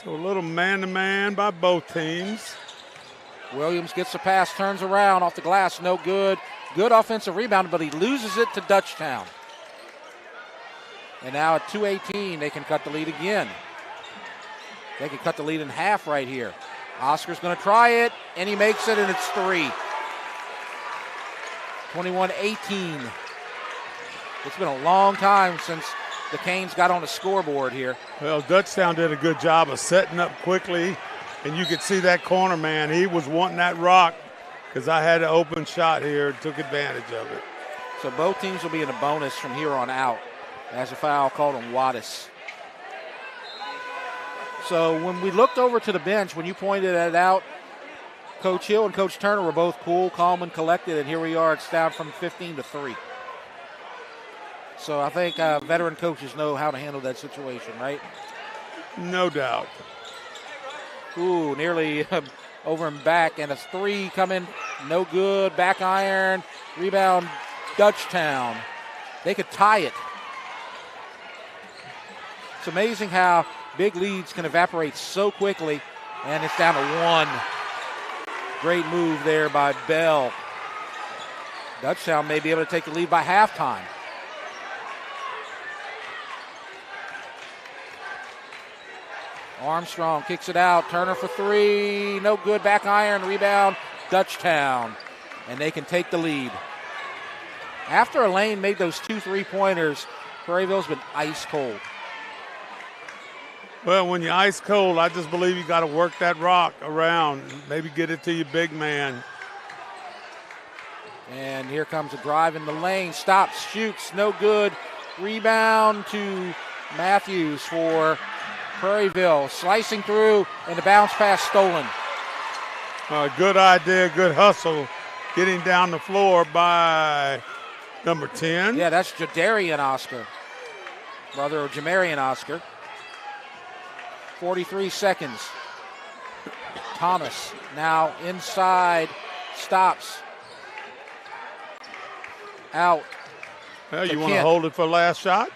[SPEAKER 9] So a little man-to-man by both teams.
[SPEAKER 1] Williams gets the pass, turns around off the glass, no good. Good offensive rebound, but he loses it to Dutchtown. And now at 2:18, they can cut the lead again. They can cut the lead in half right here. Oscar's going to try it, and he makes it, and it's 3. 21-18. It's been a long time since the Canes got on the scoreboard here.
[SPEAKER 9] Well, Dutchtown did a good job of setting up quickly, and you could see that corner man. He was wanting that rock because I had an open shot here and took advantage of it.
[SPEAKER 1] So both teams will be in a bonus from here on out as a foul called on Wattis. So when we looked over to the bench, when you pointed it out, Coach Hill and Coach Turner were both cool, calm, and collected, and here we are. It's down from 15-3. So I think veteran coaches know how to handle that situation, right?
[SPEAKER 9] No doubt.
[SPEAKER 1] Ooh, nearly over and back, and a 3 coming, no good. Back iron, rebound, Dutchtown. They could tie it. It's amazing how big leads can evaporate so quickly, and it's down to 1. Great move there by Bell. Dutchtown may be able to take the lead by halftime. Armstrong kicks it out. Turner for 3. No good. Back iron. Rebound. Dutchtown. And they can take the lead. After Elaine made those 2 3-pointers, Prairieville's been ice cold.
[SPEAKER 9] Well, when you're ice cold, I just believe you got to work that rock around. Maybe get it to your big man.
[SPEAKER 1] And here comes a drive in the lane. Stops, shoots, no good. Rebound to Matthews for Prairieville. Slicing through, and the bounce pass stolen.
[SPEAKER 9] Good idea, good hustle. Getting down the floor by number 10.
[SPEAKER 1] Yeah, that's Jadarian Oscar, brother of Jamarian Oscar. 43 seconds. Thomas now inside, stops. Out.
[SPEAKER 9] Well, you want to hold it for last shot?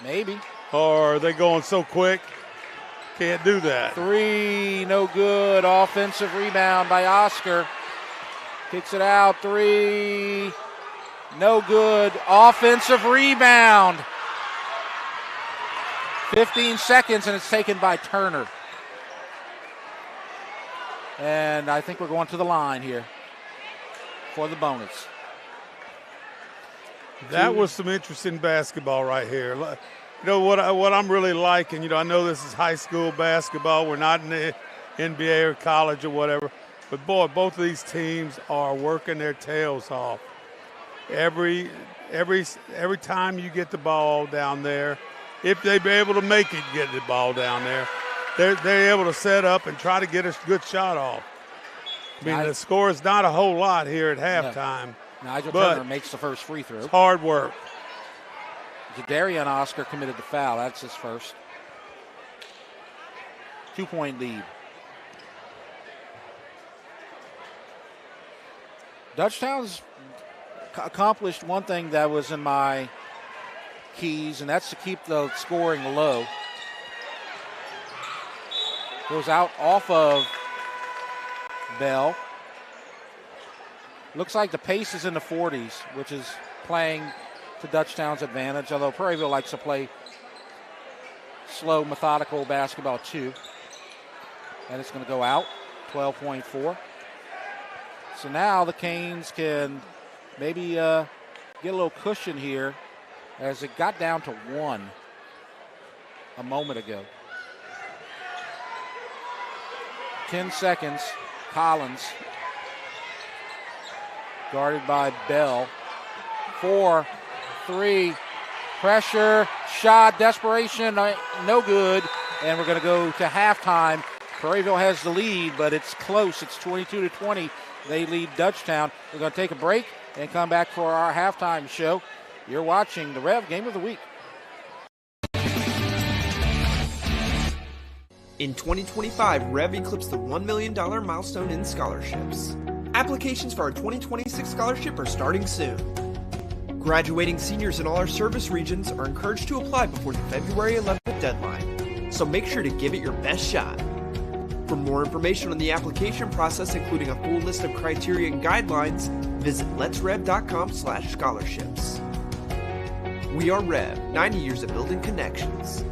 [SPEAKER 1] Maybe.
[SPEAKER 9] or are they going so quick? Can't do that.
[SPEAKER 1] 3, no good. Offensive rebound by Oscar. Kicks it out. 3, no good. Offensive rebound. 15 seconds, and it's taken by Turner. And I think we're going to the line here for the bonus.
[SPEAKER 9] That was some interesting basketball right here. You know what I'm really liking, you know, I know this is high school basketball. We're not in the NBA or college or whatever. But, boy, both of these teams are working their tails off. Every time you get the ball down there, if they be able to make it get the ball down there, they're able to set up and try to get a good shot off. I mean, the score is not a whole lot here at halftime.
[SPEAKER 1] Nigel Turner makes the first free throw.
[SPEAKER 9] It's hard work.
[SPEAKER 1] Jadarian Oscar committed the foul. That's his first. 2-point lead. Dutchtown's accomplished one thing that was in my keys, and that's to keep the scoring low. Goes out off of Bell. Looks like the pace is in the 40s, which is playing to Dutchtown's advantage, although Prairieville likes to play slow, methodical basketball too. And it's going to go out, 12.4. So now the Canes can maybe get a little cushion here as it got down to 1 a moment ago. 10 seconds, Collins, guarded by Bell. 4, 3, pressure, shot, desperation, no good. And we're going to go to halftime. Prairieville has the lead, but it's close. It's 22-20. They lead Dutchtown. We're going to take a break and come back for our halftime show. You're watching the REV Game of the Week.
[SPEAKER 2] In 2025, REV eclipsed the $1 million milestone in scholarships. Applications for our 2026 scholarship are starting soon. Graduating seniors in all our service regions are encouraged to apply before the February 11th deadline, so make sure to give it your best shot. For more information on the application process, including a full list of criteria and guidelines, visit letsrev.com/scholarships. We are REV, 90 years of building connections.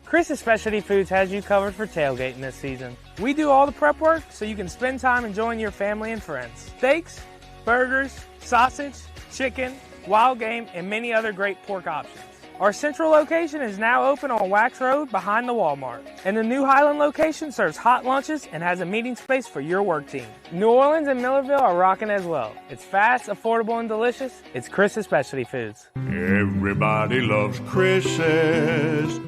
[SPEAKER 3] Chris's Specialty Foods has you covered for tailgating this season. We do all the prep work so you can spend time enjoying your family and friends. Steaks, burgers, sausage, chicken, wild game, and many other great pork options. Our central location is now open on Wax Road behind the Walmart. And the new Highland location serves hot lunches and has a meeting space for your work team. New Orleans and Millerville are rocking as well. It's fast, affordable, and delicious. It's Chris's Specialty Foods.
[SPEAKER 4] Everybody loves Chris's.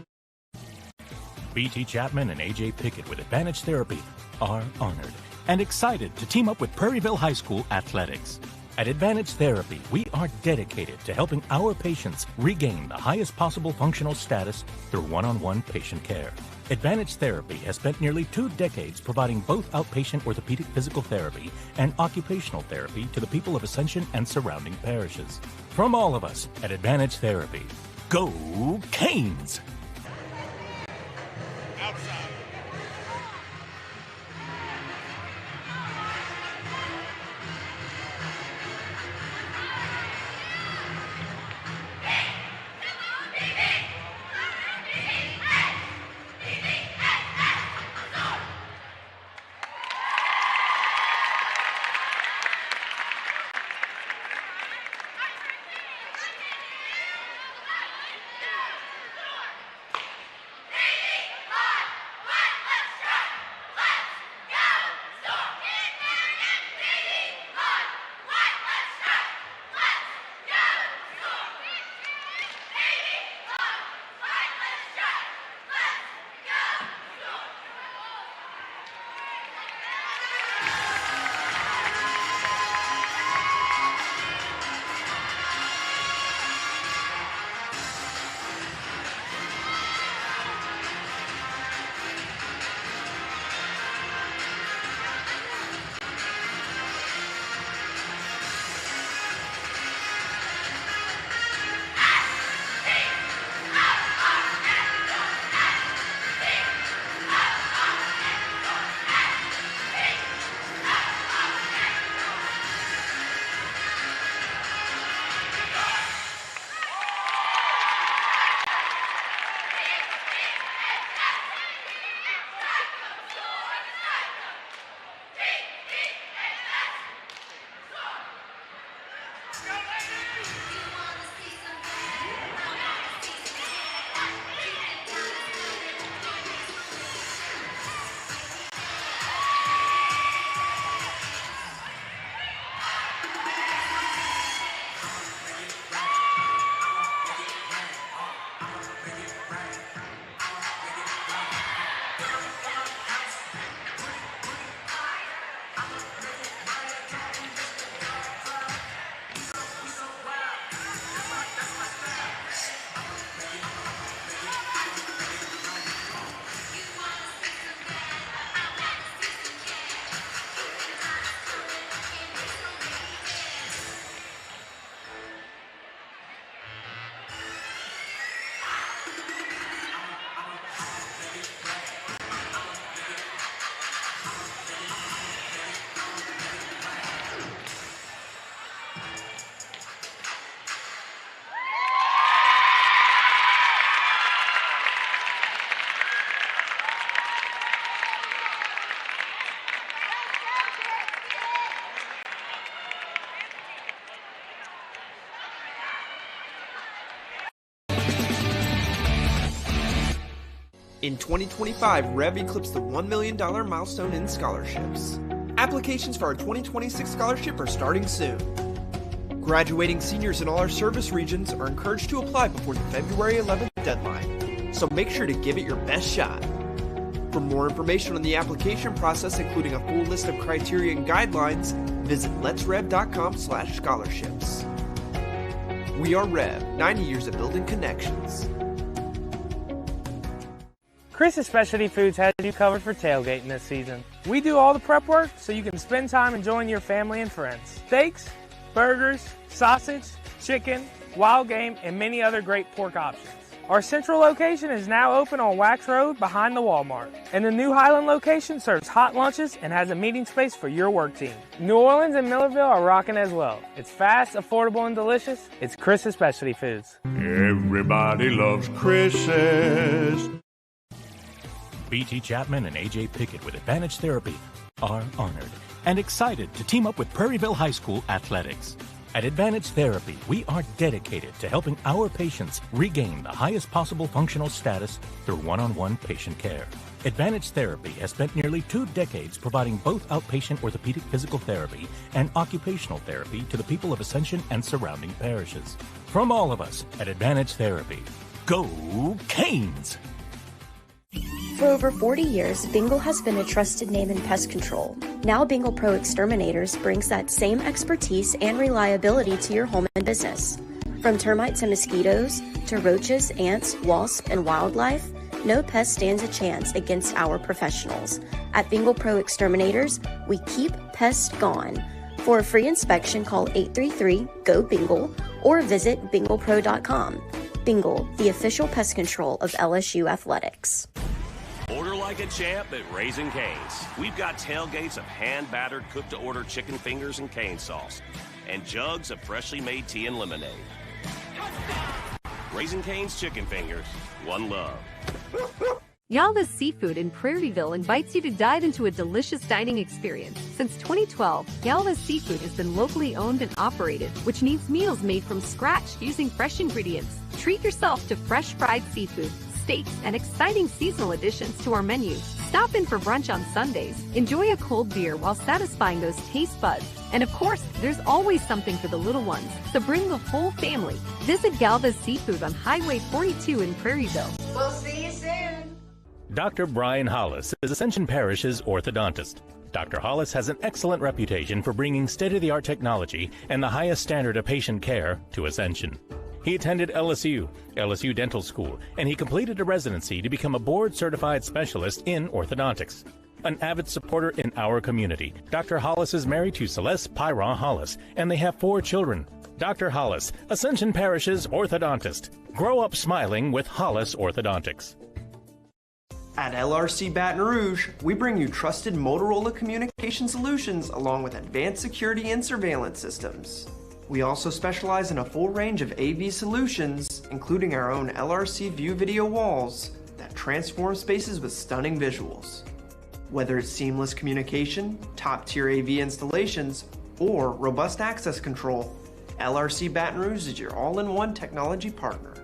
[SPEAKER 5] BT Chapman and AJ Pickett with Advantage Therapy are honored and excited to team up with Prairieville High School Athletics. At Advantage Therapy, we are dedicated to helping our patients regain the highest possible functional status through one-on-one patient care. Advantage Therapy has spent nearly 2 decades providing both outpatient orthopedic physical therapy and occupational therapy to the people of Ascension and surrounding parishes. From all of us at Advantage Therapy, go Canes!
[SPEAKER 2] In 2025, REV eclipsed the $1 million milestone in scholarships. Applications for our 2026 scholarship are starting soon. Graduating seniors in all our service regions are encouraged to apply before the February 11th deadline, so make sure to give it your best shot. For more information on the application process, including a full list of criteria and guidelines, visit letsrev.com/scholarships. We are REV, 90 years of building connections.
[SPEAKER 3] Chris's Specialty Foods has you covered for tailgating this season. We do all the prep work so you can spend time enjoying your family and friends. Steaks, burgers, sausage, chicken, wild game, and many other great pork options. Our central location is now open on Wax Road behind the Walmart. And the new Highland location serves hot lunches and has a meeting space for your work team. New Orleans and Millerville are rocking as well. It's fast, affordable, and delicious. It's Chris's Specialty Foods.
[SPEAKER 4] Everybody loves Chris's.
[SPEAKER 5] BT Chapman and AJ Pickett with Advantage Therapy are honored and excited to team up with Prairieville High School Athletics. At Advantage Therapy, we are dedicated to helping our patients regain the highest possible functional status through one-on-one patient care. Advantage Therapy has spent nearly 2 decades providing both outpatient orthopedic physical therapy and occupational therapy to the people of Ascension and surrounding parishes. From all of us at Advantage Therapy, go Canes!
[SPEAKER 6] For over 40 years, Bingle has been a trusted name in pest control. Now Bingle Pro Exterminators brings that same expertise and reliability to your home and business. From termites and mosquitoes, to roaches, ants, wasps, and wildlife, no pest stands a chance against our professionals. At Bingle Pro Exterminators, we keep pests gone. For a free inspection, call 833-GO-BINGLE or visit binglepro.com. Bingle, the official pest control of LSU Athletics.
[SPEAKER 7] Order like a champ at Raising Cane's. We've got tailgates of hand-battered, cooked-to-order chicken fingers and cane sauce, and jugs of freshly made tea and lemonade. Raising Cane's Chicken Fingers. One love.
[SPEAKER 8] Yalva's Seafood in Prairieville invites you to dive into a delicious dining experience. Since 2012, Yalva's Seafood has been locally owned and operated, which needs meals made from scratch using fresh ingredients. Treat yourself to fresh fried seafood, steaks, and exciting seasonal additions to our menu. Stop in for brunch on Sundays. Enjoy a cold beer while satisfying those taste buds. And of course, there's always something for the little ones, so bring the whole family. Visit Galva's Seafood on Highway 42 in Prairieville.
[SPEAKER 14] We'll see you soon.
[SPEAKER 5] Dr. Brian Hollis is Ascension Parish's orthodontist. Dr. Hollis has an excellent reputation for bringing state-of-the-art technology and the highest standard of patient care to Ascension. He attended LSU Dental School, and he completed a residency to become a board-certified specialist in orthodontics. An avid supporter in our community, Dr. Hollis is married to Celeste Pyron Hollis, and they have 4 children. Dr. Hollis, Ascension Parish's orthodontist. Grow up smiling with Hollis Orthodontics.
[SPEAKER 2] At LRC Baton Rouge, we bring you trusted Motorola communication solutions along with advanced security and surveillance systems. We also specialize in a full range of AV solutions, including our own LRC View video walls that transform spaces with stunning visuals. Whether it's seamless communication, top-tier AV installations, or robust access control, LRC Baton Rouge is your all-in-one technology partner.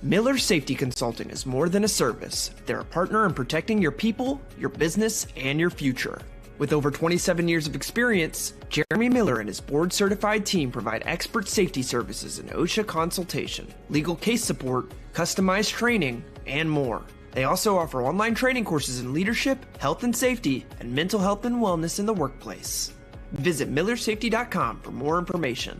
[SPEAKER 2] Miller Safety Consulting is more than a service. They're a partner in protecting your people, your business, and your future. With over 27 years of experience, Jeremy Miller and his board-certified team provide expert safety services in OSHA consultation, legal case support, customized training, and more. They also offer online training courses in leadership, health and safety, and mental health and wellness in the workplace. Visit millersafety.com for more information.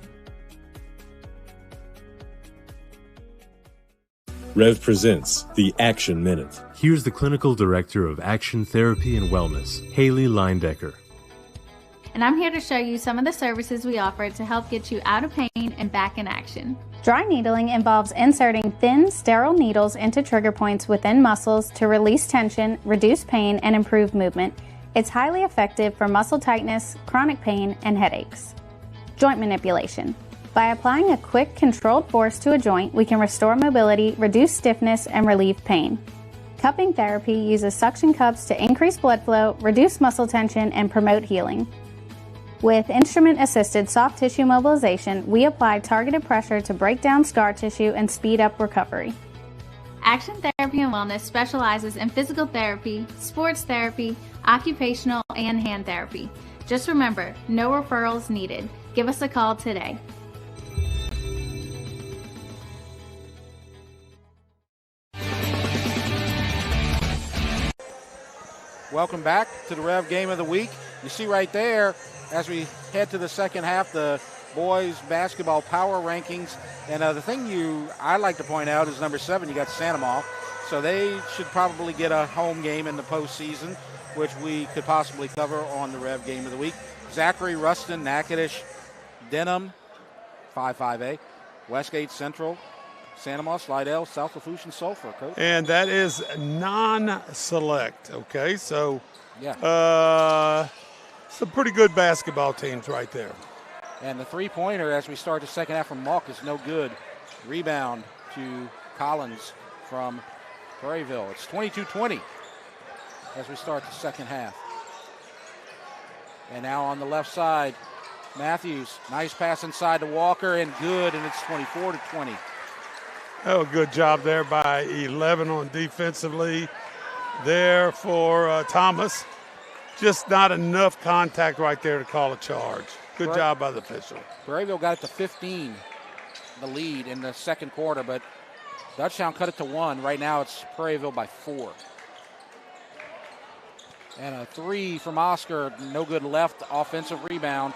[SPEAKER 10] REV presents the Action Minute. Here's the Clinical Director of Action Therapy and Wellness, Haley Leindecker.
[SPEAKER 11] And I'm here to show you some of the services we offer to help get you out of pain and back in action.
[SPEAKER 12] Dry needling involves inserting thin, sterile needles into trigger points within muscles to release tension, reduce pain, and improve movement. It's highly effective for muscle tightness, chronic pain, and headaches. Joint manipulation. By applying a quick, controlled force to a joint, we can restore mobility, reduce stiffness, and relieve pain. Cupping therapy uses suction cups to increase blood flow, reduce muscle tension, and promote healing. With instrument-assisted soft tissue mobilization, we apply targeted pressure to break down scar tissue and speed up recovery.
[SPEAKER 11] Action Therapy and Wellness specializes in physical therapy, sports therapy, occupational, and hand therapy. Just remember, no referrals needed. Give us a call today.
[SPEAKER 1] Welcome back to the Rev Game of the Week. You see right there, as we head to the second half, the boys basketball power rankings. And the thing I like to point out is number 7, you got Sandoval. So they should probably get a home game in the postseason, which we could possibly cover on the Rev Game of the Week. Zachary, Ruston, Natchitoches, Denham, 5-5A, Westgate Central, Sandoval, Slidell, South Lafourche, and Sulphur, Coach.
[SPEAKER 9] And that is non-select, okay? So,
[SPEAKER 1] yeah.
[SPEAKER 9] Some pretty good basketball teams right there.
[SPEAKER 1] And the three-pointer as we start the second half from Malk is no good. Rebound to Collins from Prairieville. It's 22-20 as we start the second half. And now on the left side, Matthews, nice pass inside to Walker, and good, and it's 24-20.
[SPEAKER 9] Oh, good job there by 11 on defensively there for Thomas. Just not enough contact right there to call a charge. Good job by the official.
[SPEAKER 1] Prairieville got it to 15, the lead in the second quarter, but Dutchtown cut it to 1. Right now it's Prairieville by 4. And a 3 from Oscar, no good left, offensive rebound,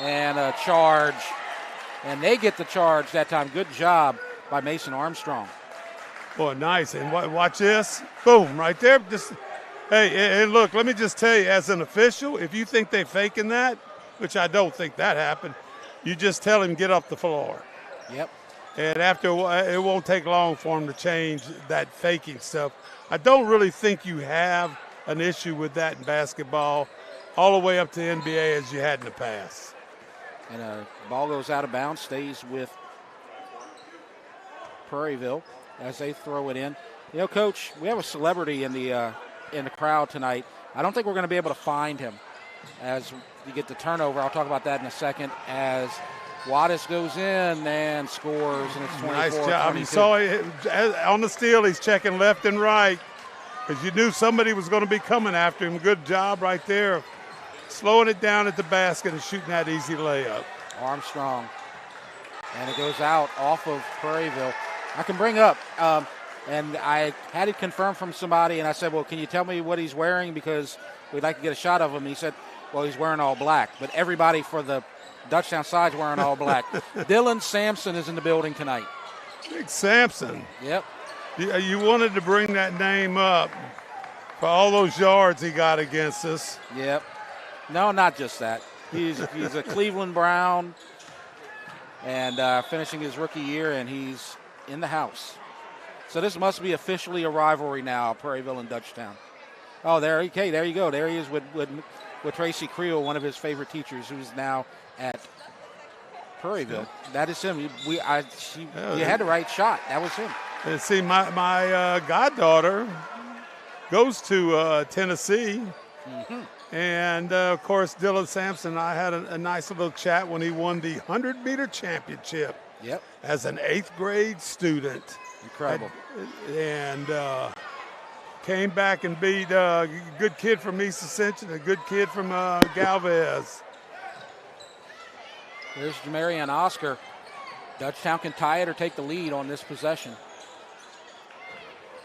[SPEAKER 1] and a charge. And they get the charge that time. Good job by Mason Armstrong.
[SPEAKER 9] Boy, nice. And watch this. Boom, right there. Just, hey, and look, let me just tell you, as an official, if you think they're faking that, which I don't think that happened, you just tell him get off the floor.
[SPEAKER 1] Yep.
[SPEAKER 9] And after a while, it won't take long for him to change that faking stuff. I don't really think you have an issue with that in basketball all the way up to NBA as you had in the past.
[SPEAKER 1] And a ball goes out of bounds, stays with Prairieville as they throw it in. You know, Coach, we have a celebrity in the crowd tonight. I don't think we're going to be able to find him as you get the turnover. I'll talk about that in a second as Wattis goes in and scores, and it's 24-22.
[SPEAKER 9] Nice job. You saw it on the steal. He's checking left and right because you knew somebody was going to be coming after him. Good job right there, slowing it down at the basket and shooting that easy layup.
[SPEAKER 1] Armstrong, and it goes out off of Prairieville. I can bring up, and I had it confirmed from somebody, and I said, well, can you tell me what he's wearing because we'd like to get a shot of him. And he said, well, he's wearing all black, but everybody for the Dutchtown side's wearing all black. Dylan Sampson is in the building tonight.
[SPEAKER 9] Big Sampson.
[SPEAKER 1] Yep.
[SPEAKER 9] You wanted to bring that name up for all those yards he got against us.
[SPEAKER 1] Yep. No, not just that. He's a Cleveland Brown and finishing his rookie year, and he's in the house. So this must be officially a rivalry now, Prairieville and Dutchtown. Oh, there you go. There he is with Tracy Creel, one of his favorite teachers, who's now at Prairieville. That is him. You had the right shot. That was him.
[SPEAKER 9] And see, my goddaughter goes to Tennessee.
[SPEAKER 1] Mm-hmm.
[SPEAKER 9] And, of course, Dylan Sampson and I had a nice little chat when he won the 100-meter championship.
[SPEAKER 1] Yep.
[SPEAKER 9] As an 8th grade student.
[SPEAKER 1] Incredible.
[SPEAKER 9] And came back and beat a good kid from East Ascension, a good kid from Galvez.
[SPEAKER 1] There's Jamarian Oscar. Dutchtown can tie it or take the lead on this possession.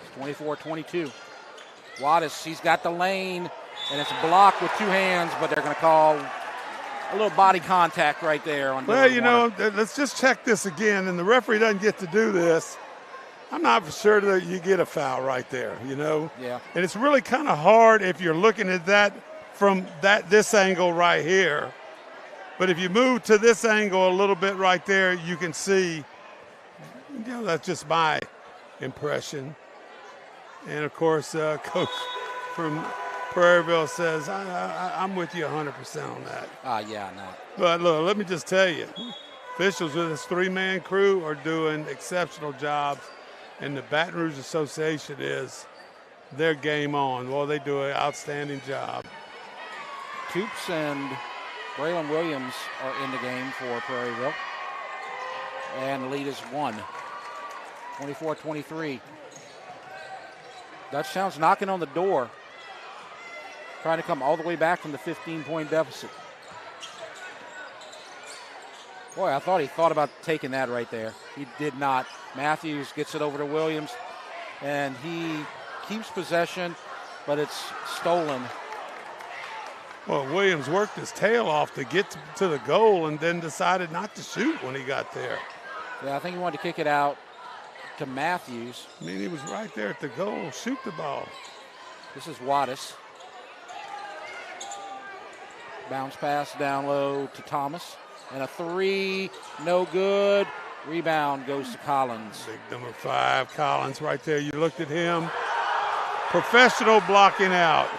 [SPEAKER 1] It's 24-22. Wattis, he's got the lane, and it's blocked with 2 hands, but they're going to call a little body contact right there.
[SPEAKER 9] Well, you know, let's just check this again, and the referee doesn't get to do this. I'm not for sure that you get a foul right there, you know?
[SPEAKER 1] Yeah.
[SPEAKER 9] And it's really kind of hard if you're looking at that from this angle right here. But if you move to this angle a little bit right there, you can see, you know, that's just my impression. And, of course, Coach from Prairieville says, I'm with you 100% on that.
[SPEAKER 1] Yeah, no.
[SPEAKER 9] But, look, let me just tell you, officials with this 3-man crew are doing exceptional jobs. And the Baton Rouge Association is their game on. Well, they do an outstanding job.
[SPEAKER 1] Toops and Braylon Williams are in the game for Prairieville. And the lead is 1. 24-23. Dutchtown's knocking on the door, trying to come all the way back from the 15-point deficit. Boy, I thought he thought about taking that right there. He did not. Matthews gets it over to Williams, and he keeps possession, but it's stolen.
[SPEAKER 9] Well, Williams worked his tail off to get to the goal and then decided not to shoot when he got there.
[SPEAKER 1] Yeah, I think he wanted to kick it out to Matthews.
[SPEAKER 9] I mean, he was right there at the goal. Shoot the ball.
[SPEAKER 1] This is Wattis. Bounce pass down low to Thomas. And a 3, no good. Rebound goes to Collins.
[SPEAKER 9] Big number 5, Collins right there. You looked at him. Professional blocking out.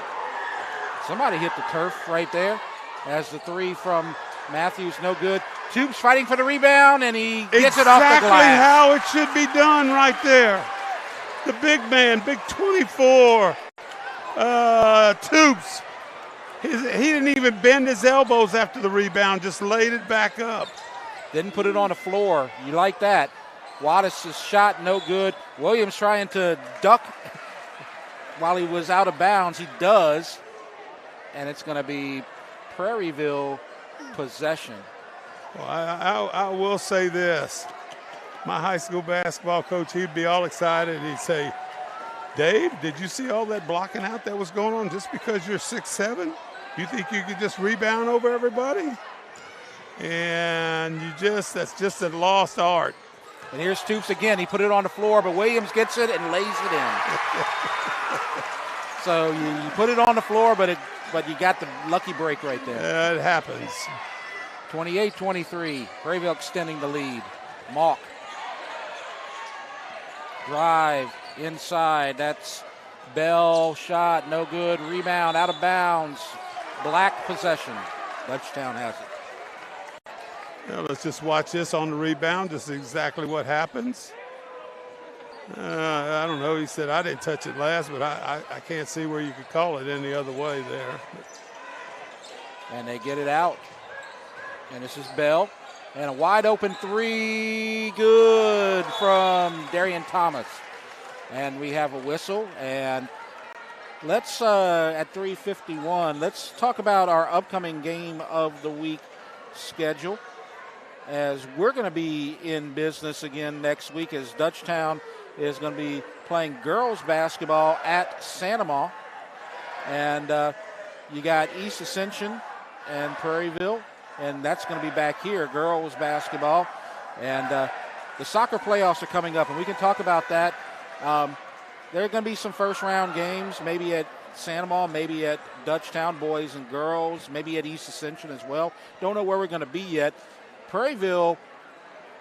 [SPEAKER 1] Somebody hit the turf right there as the 3 from Matthews, no good. Tubes fighting for the rebound, and he gets it off the glass.
[SPEAKER 9] Exactly how it should be done right there. The big man, big 24, Tubes. He didn't even bend his elbows after the rebound, just laid it back up.
[SPEAKER 1] Didn't put it on the floor. You like that. Wattis' shot, no good. Williams trying to duck while he was out of bounds. He does. And it's going to be Prairieville possession.
[SPEAKER 9] Well, I will say this. My high school basketball coach, he'd be all excited. He'd say, Dave, did you see all that blocking out that was going on just because you're 6'7"? You think you could just rebound over everybody? And that's just a lost art.
[SPEAKER 1] And here's Toops again. He put it on the floor, but Williams gets it and lays it in. So you put it on the floor, but you got the lucky break right there.
[SPEAKER 9] It happens.
[SPEAKER 1] 28-23. Prairieville extending the lead. Malk. Drive inside. That's Bell. Shot. No good. Rebound out of bounds. Black possession. Dutchtown has it.
[SPEAKER 9] Now let's just watch this on the rebound. This is exactly what happens. I don't know. He said, I didn't touch it last, but I can't see where you could call it any other way there.
[SPEAKER 1] And they get it out. And this is Bell. And a wide open 3, good from Darian Thomas. And we have a whistle. And let's, at 3:51, let's talk about our upcoming game of the week schedule, as we're going to be in business again next week, as Dutchtown is going to be playing girls basketball at Santima. And you got East Ascension and Prairieville, and that's going to be back here, girls basketball. And the soccer playoffs are coming up, and we can talk about that. There are going to be some first-round games, maybe at Santima, maybe at Dutchtown, boys and girls, maybe at East Ascension as well. Don't know where we're going to be yet. The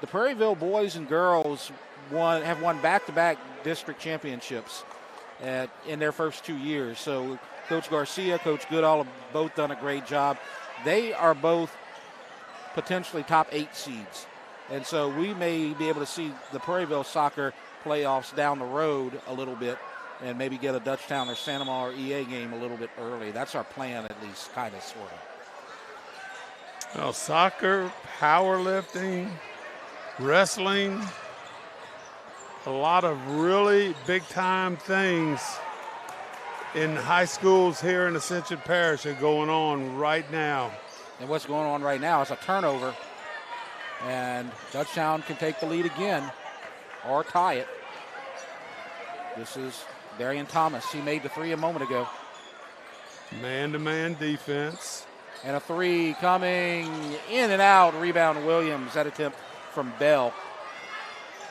[SPEAKER 1] Prairieville boys and girls have won back-to-back district championships in their first 2 years. So Coach Garcia, Coach Goodall have both done a great job. They are both potentially top 8 seeds. And so we may be able to see the Prairieville soccer playoffs down the road a little bit and maybe get a Dutchtown or Santima or EA game a little bit early. That's our plan, at least, kind of, sort of.
[SPEAKER 9] Well, soccer, powerlifting, wrestling, a lot of really big-time things in high schools here in Ascension Parish are going on right now.
[SPEAKER 1] And what's going on right now is a turnover. And Dutchtown can take the lead again or tie it. This is Darian Thomas. He made the 3 a moment ago.
[SPEAKER 9] Man-to-man defense.
[SPEAKER 1] And a 3 coming in and out. Rebound Williams. That attempt from Bell.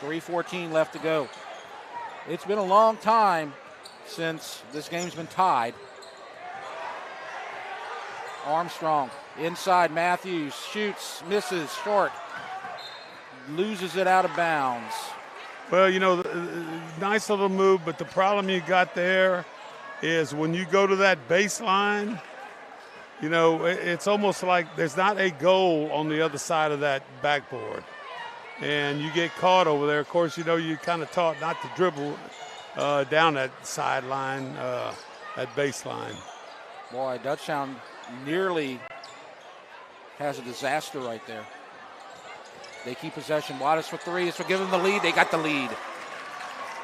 [SPEAKER 1] 3:14 left to go. It's been a long time since this game's been tied. Armstrong inside. Matthews shoots, misses, short. Loses it out of bounds.
[SPEAKER 9] Well, you know, nice little move, but the problem you got there is when you go to that baseline, you know, it's almost like there's not a goal on the other side of that backboard. And you get caught over there. Of course, you know, you kind of taught not to dribble down that sideline, that baseline.
[SPEAKER 1] Boy, Dutchtown nearly has a disaster right there. They keep possession. Wattis for three. It's for giving them the lead. They got the lead.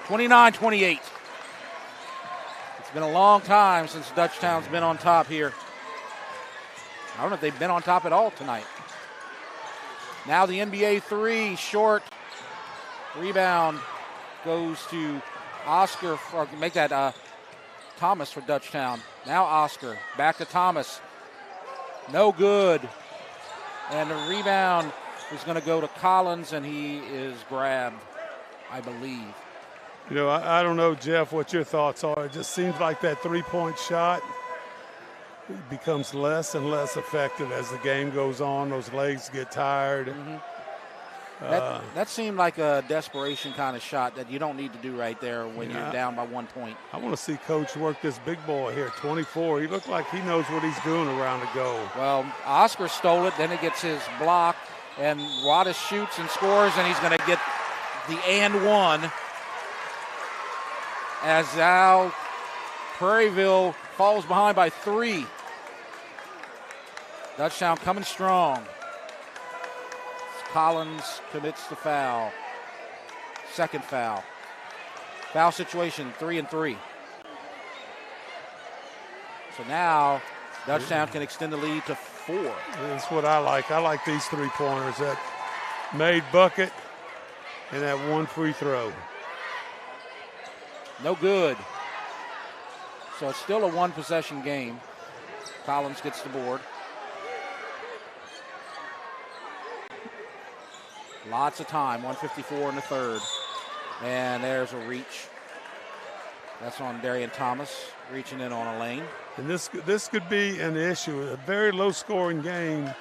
[SPEAKER 1] 29-28. It's been a long time since Dutchtown's been on top here. I don't know if they've been on top at all tonight. Now the NBA three, short. Rebound goes to Oscar, or make that Thomas for Dutchtown. Now Oscar, back to Thomas. No good. And the rebound is going to go to Collins, and he is grabbed, I believe.
[SPEAKER 9] You know, I don't know, Jeff, what your thoughts are. It just seems like that three-point shot becomes less and less effective as the game goes on. Those legs get tired.
[SPEAKER 1] Mm-hmm. That seemed like a desperation kind of shot that you don't need to do right there when you're down by 1 point.
[SPEAKER 9] I want to see Coach work this big boy here, 24. He looked like he knows what he's doing around the goal.
[SPEAKER 1] Well, Oscar stole it, then it gets his block, and Wattis shoots and scores, and he's going to get the and one. As now Prairieville falls behind by 3. Dutchtown coming strong. Collins commits the foul. Second foul. Foul situation, 3-3. So now Dutchtown can extend the lead to 4.
[SPEAKER 9] That's what I like. I like these three-pointers. That made bucket and that one free throw.
[SPEAKER 1] No good. So it's still a one-possession game. Collins gets the board. Lots of time, 1:54 in the third. And there's a reach. That's on Darian Thomas, reaching in on a lane.
[SPEAKER 9] And this could be an issue, a very low-scoring game.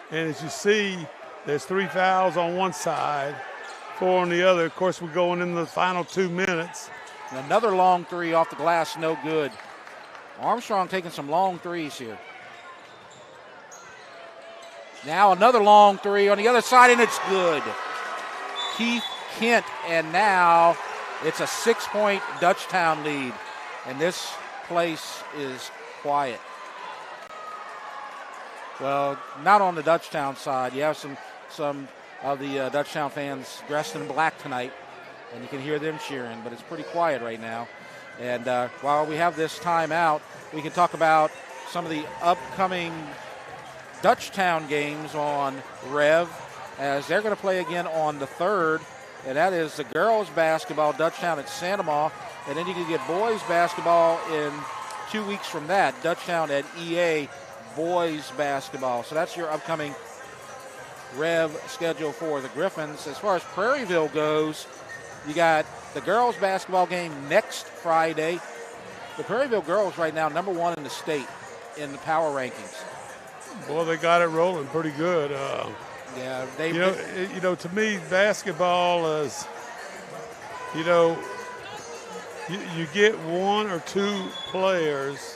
[SPEAKER 9] And as you see, there's 3 fouls on one side, 4 on the other. Of course, we're going into the final 2 minutes.
[SPEAKER 1] And another long three off the glass, no good. Armstrong taking some long threes here. Now another long three on the other side, and it's good. Keith Kent, and now it's a 6-point Dutchtown lead. And this place is quiet. Well, not on the Dutchtown side. You have some of the Dutchtown fans dressed in black tonight, and you can hear them cheering, but it's pretty quiet right now. And while we have this timeout, we can talk about some of the upcoming Dutchtown games on REV, as they're going to play again on the 3rd, and that is the girls basketball, Dutchtown at Santa Ma, and then you can get boys basketball in 2 weeks from that, Dutchtown at EA boys basketball. So that's your upcoming REV schedule for the Griffins. As far as Prairieville goes, you got the girls basketball game next Friday. The Prairieville girls right now #1 in the state in the power rankings.
[SPEAKER 9] Boy, they got it rolling pretty good.
[SPEAKER 1] Yeah,
[SPEAKER 9] to me, basketball is, you get 1 or 2 players,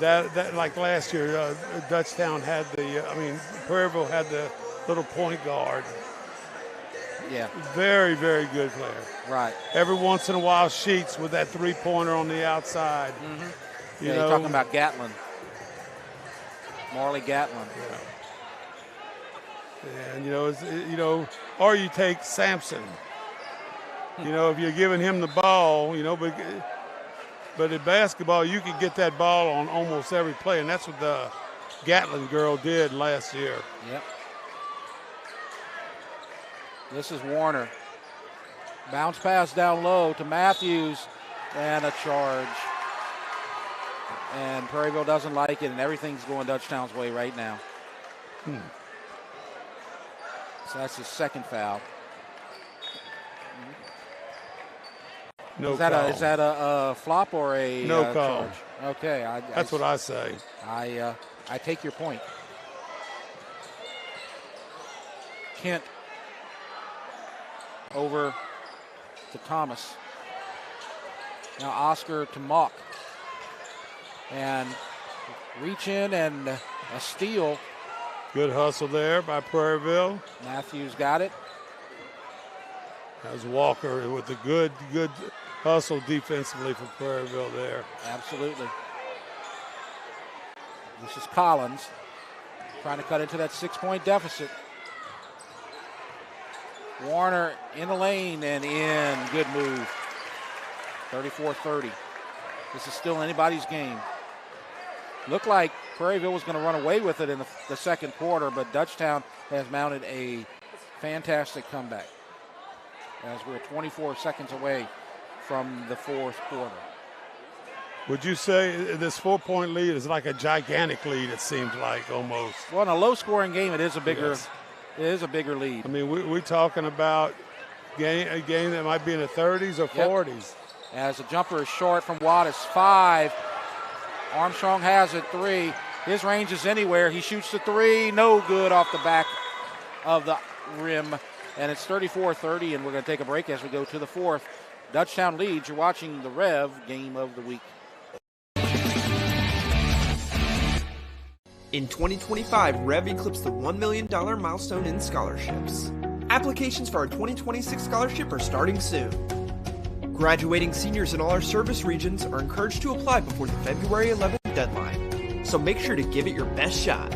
[SPEAKER 9] that like last year, Dutchtown had Prairieville had the little point guard.
[SPEAKER 1] Yeah.
[SPEAKER 9] Very, very good player.
[SPEAKER 1] Right.
[SPEAKER 9] Every once in a while, Sheets with that three-pointer on the outside.
[SPEAKER 1] Mm-hmm. You're talking about Gatlin. Marley Gatlin.
[SPEAKER 9] Yeah. And, or you take Sampson. If you're giving him the ball, but in basketball, you can get that ball on almost every play, and that's what the Gatlin girl did last year.
[SPEAKER 1] Yep. This is Warner. Bounce pass down low to Matthews, and a charge. And Prairieville doesn't like it, and everything's going Dutchtown's way right now. So that's his second foul.
[SPEAKER 9] No
[SPEAKER 1] is
[SPEAKER 9] call.
[SPEAKER 1] That a flop or a
[SPEAKER 9] no call?
[SPEAKER 1] Charge? Okay,
[SPEAKER 9] that's what I say.
[SPEAKER 1] I take your point. Kent over to Thomas. Now Oscar to Mock. And reach in and a steal.
[SPEAKER 9] Good hustle there by Prairieville.
[SPEAKER 1] Matthews got it.
[SPEAKER 9] That was Walker with a good hustle defensively for Prairieville there.
[SPEAKER 1] Absolutely. This is Collins trying to cut into that 6-point deficit. Warner in the lane and in. Good move. 34-30. This is still anybody's game. Looked like Prairieville was going to run away with it in the second quarter, but Dutchtown has mounted a fantastic comeback as we're 24 seconds away from the fourth quarter.
[SPEAKER 9] Would you say this 4-point lead is like a gigantic lead, it seems like, almost?
[SPEAKER 1] Well, in a low-scoring game, it is a bigger lead.
[SPEAKER 9] I mean, we're talking about a game that might be in the 30s or 40s.
[SPEAKER 1] As the jumper is short from Watt, it's 5. Armstrong has it, 3. His range is anywhere. He shoots the 3. No good off the back of the rim. And it's 34-30, and we're going to take a break as we go to the fourth. Dutchtown leads. You're watching the REV Game of the Week.
[SPEAKER 2] In 2025, REV eclipsed the $1 million milestone in scholarships. Applications for our 2026 scholarship are starting soon. Graduating seniors in all our service regions are encouraged to apply before the February 11th deadline, so make sure to give it your best shot.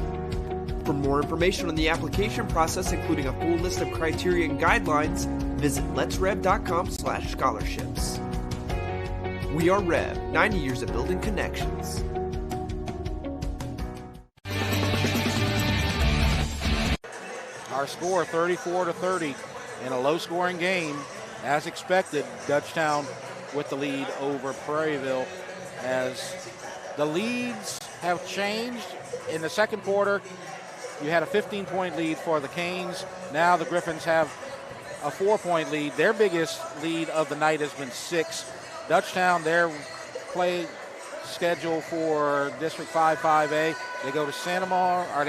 [SPEAKER 2] For more information on the application process, including a full list of criteria and guidelines, visit letsrev.com/scholarships. We are REV, 90 years of building connections.
[SPEAKER 1] Our score 34-30 in a low-scoring game. As expected, Dutchtown with the lead over Prairieville as the leads have changed. In the second quarter, you had a 15-point lead for the Canes. Now the Griffins have a 4-point lead. Their biggest lead of the night has been 6. Dutchtown, their play schedule for District 5-5A, they go to they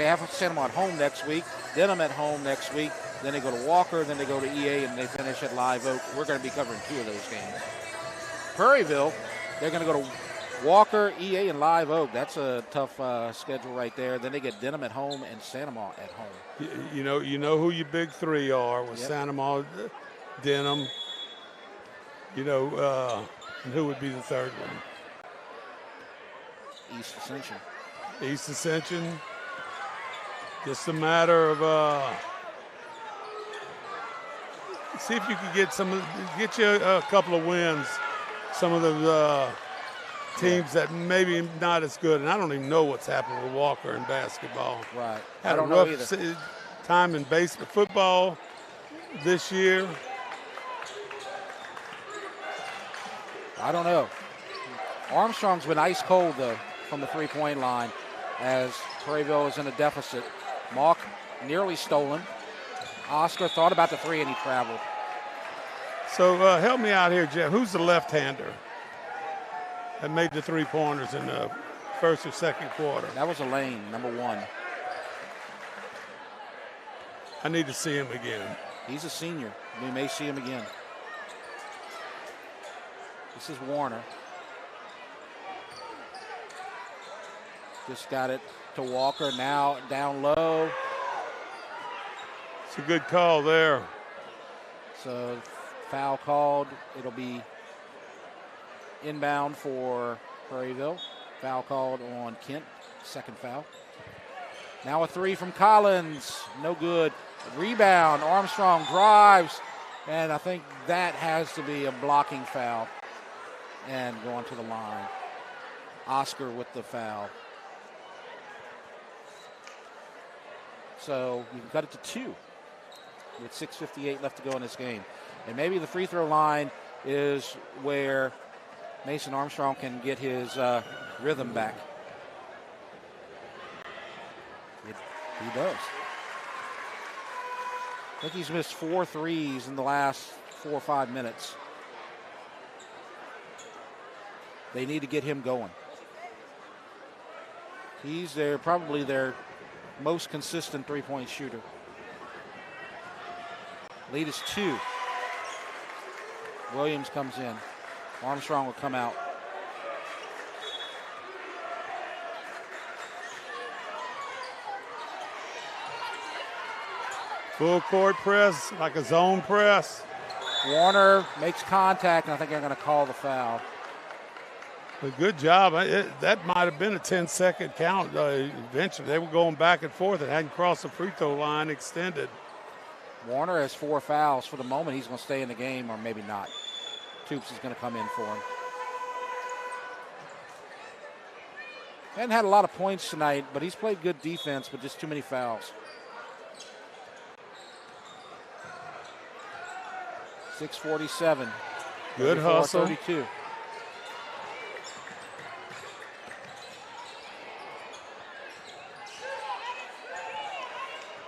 [SPEAKER 1] have Santa Maria at home next week, Denham at home next week, then they go to Walker, then they go to EA, and they finish at Live Oak. We're going to be covering 2 of those games. Prairieville, they're going to go to Walker, EA, and Live Oak. That's a tough schedule right there. Then they get Denham at home and Santa Maria at home.
[SPEAKER 9] You know who your big 3 are with Santa Maria, Denham. And who would be the third one?
[SPEAKER 1] East Ascension.
[SPEAKER 9] East Ascension. Just a matter of see if you can get you a couple of wins. Some of the teams that maybe not as good, and I don't even know what's happened with Walker in basketball.
[SPEAKER 1] Right.
[SPEAKER 9] Had a rough time in football this year.
[SPEAKER 1] I don't know. Armstrong's been ice cold, though, from the 3-point line as Prairieville is in a deficit. Mock nearly stolen. Oscar thought about the 3 and he traveled.
[SPEAKER 9] So help me out here, Jeff. Who's the left-hander that made the 3-pointers in the first or second quarter?
[SPEAKER 1] That was Elaine, number 1.
[SPEAKER 9] I need to see him again.
[SPEAKER 1] He's a senior. We may see him again. This is Warner. Just got it to Walker, now down low.
[SPEAKER 9] It's a good call there.
[SPEAKER 1] So foul called. It'll be inbound for Prairieville. Foul called on Kent, second foul. Now a 3 from Collins, no good. Rebound, Armstrong drives, and I think that has to be a blocking foul. And going to the line. Oscar with the foul. So you can cut it to 2 with 6:58 left to go in this game. And maybe the free throw line is where Mason Armstrong can get his rhythm back. He does. I think he's missed 4 threes in the last 4 or 5 minutes. They need to get him going. He's probably their most consistent 3-point shooter. Lead is 2. Williams comes in. Armstrong will come out.
[SPEAKER 9] Full court press, like a zone press.
[SPEAKER 1] Warner makes contact, and I think they're going to call the foul.
[SPEAKER 9] A good job. That might have been a 10-second count. Eventually, they were going back and forth and hadn't crossed the free throw line extended.
[SPEAKER 1] Warner has 4 fouls. For the moment, he's going to stay in the game, or maybe not. Toops is going to come in for him. Hasn't had a lot of points tonight, but he's played good defense, but just too many fouls. 6:47.
[SPEAKER 9] Good hustle.
[SPEAKER 1] 32.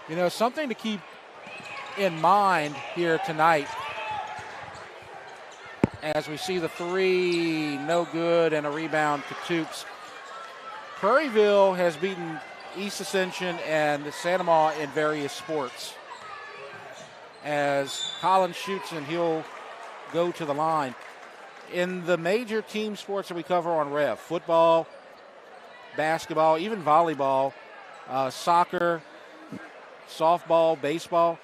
[SPEAKER 1] You know, something to keep in mind here tonight as we see the 3 no good and a rebound to Toops. Prairieville has beaten East Ascension and Santa Ma in various sports. As Collins shoots and he'll go to the line. In the major team sports that we cover on REV, football, basketball, even volleyball, soccer, softball, baseball,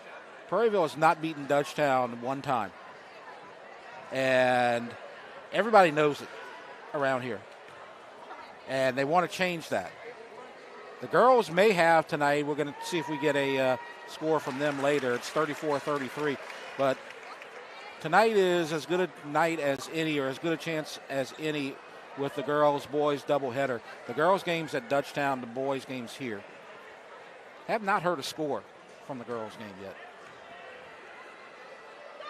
[SPEAKER 1] Prairieville has not beaten Dutchtown one time. And everybody knows it around here. And they want to change that. The girls may have tonight. We're going to see if we get a score from them later. It's 34-33. But tonight is as good a night as any, or as good a chance as any, with the girls-boys doubleheader. The girls' game's at Dutchtown, the boys' game's here. Have not heard a score from the girls' game yet.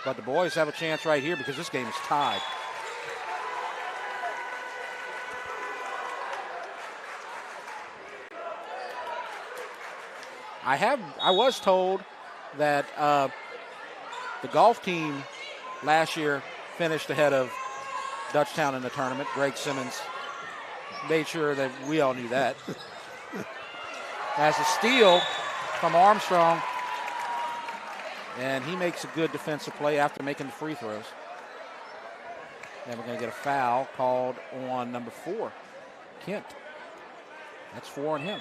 [SPEAKER 1] But the boys have a chance right here because this game is tied. I was told that the golf team last year finished ahead of Dutchtown in the tournament. Greg Simmons made sure that we all knew that. As a steal from Armstrong, and he makes a good defensive play after making the free throws. And we're going to get a foul called on number 4, Kent. That's 4 on him.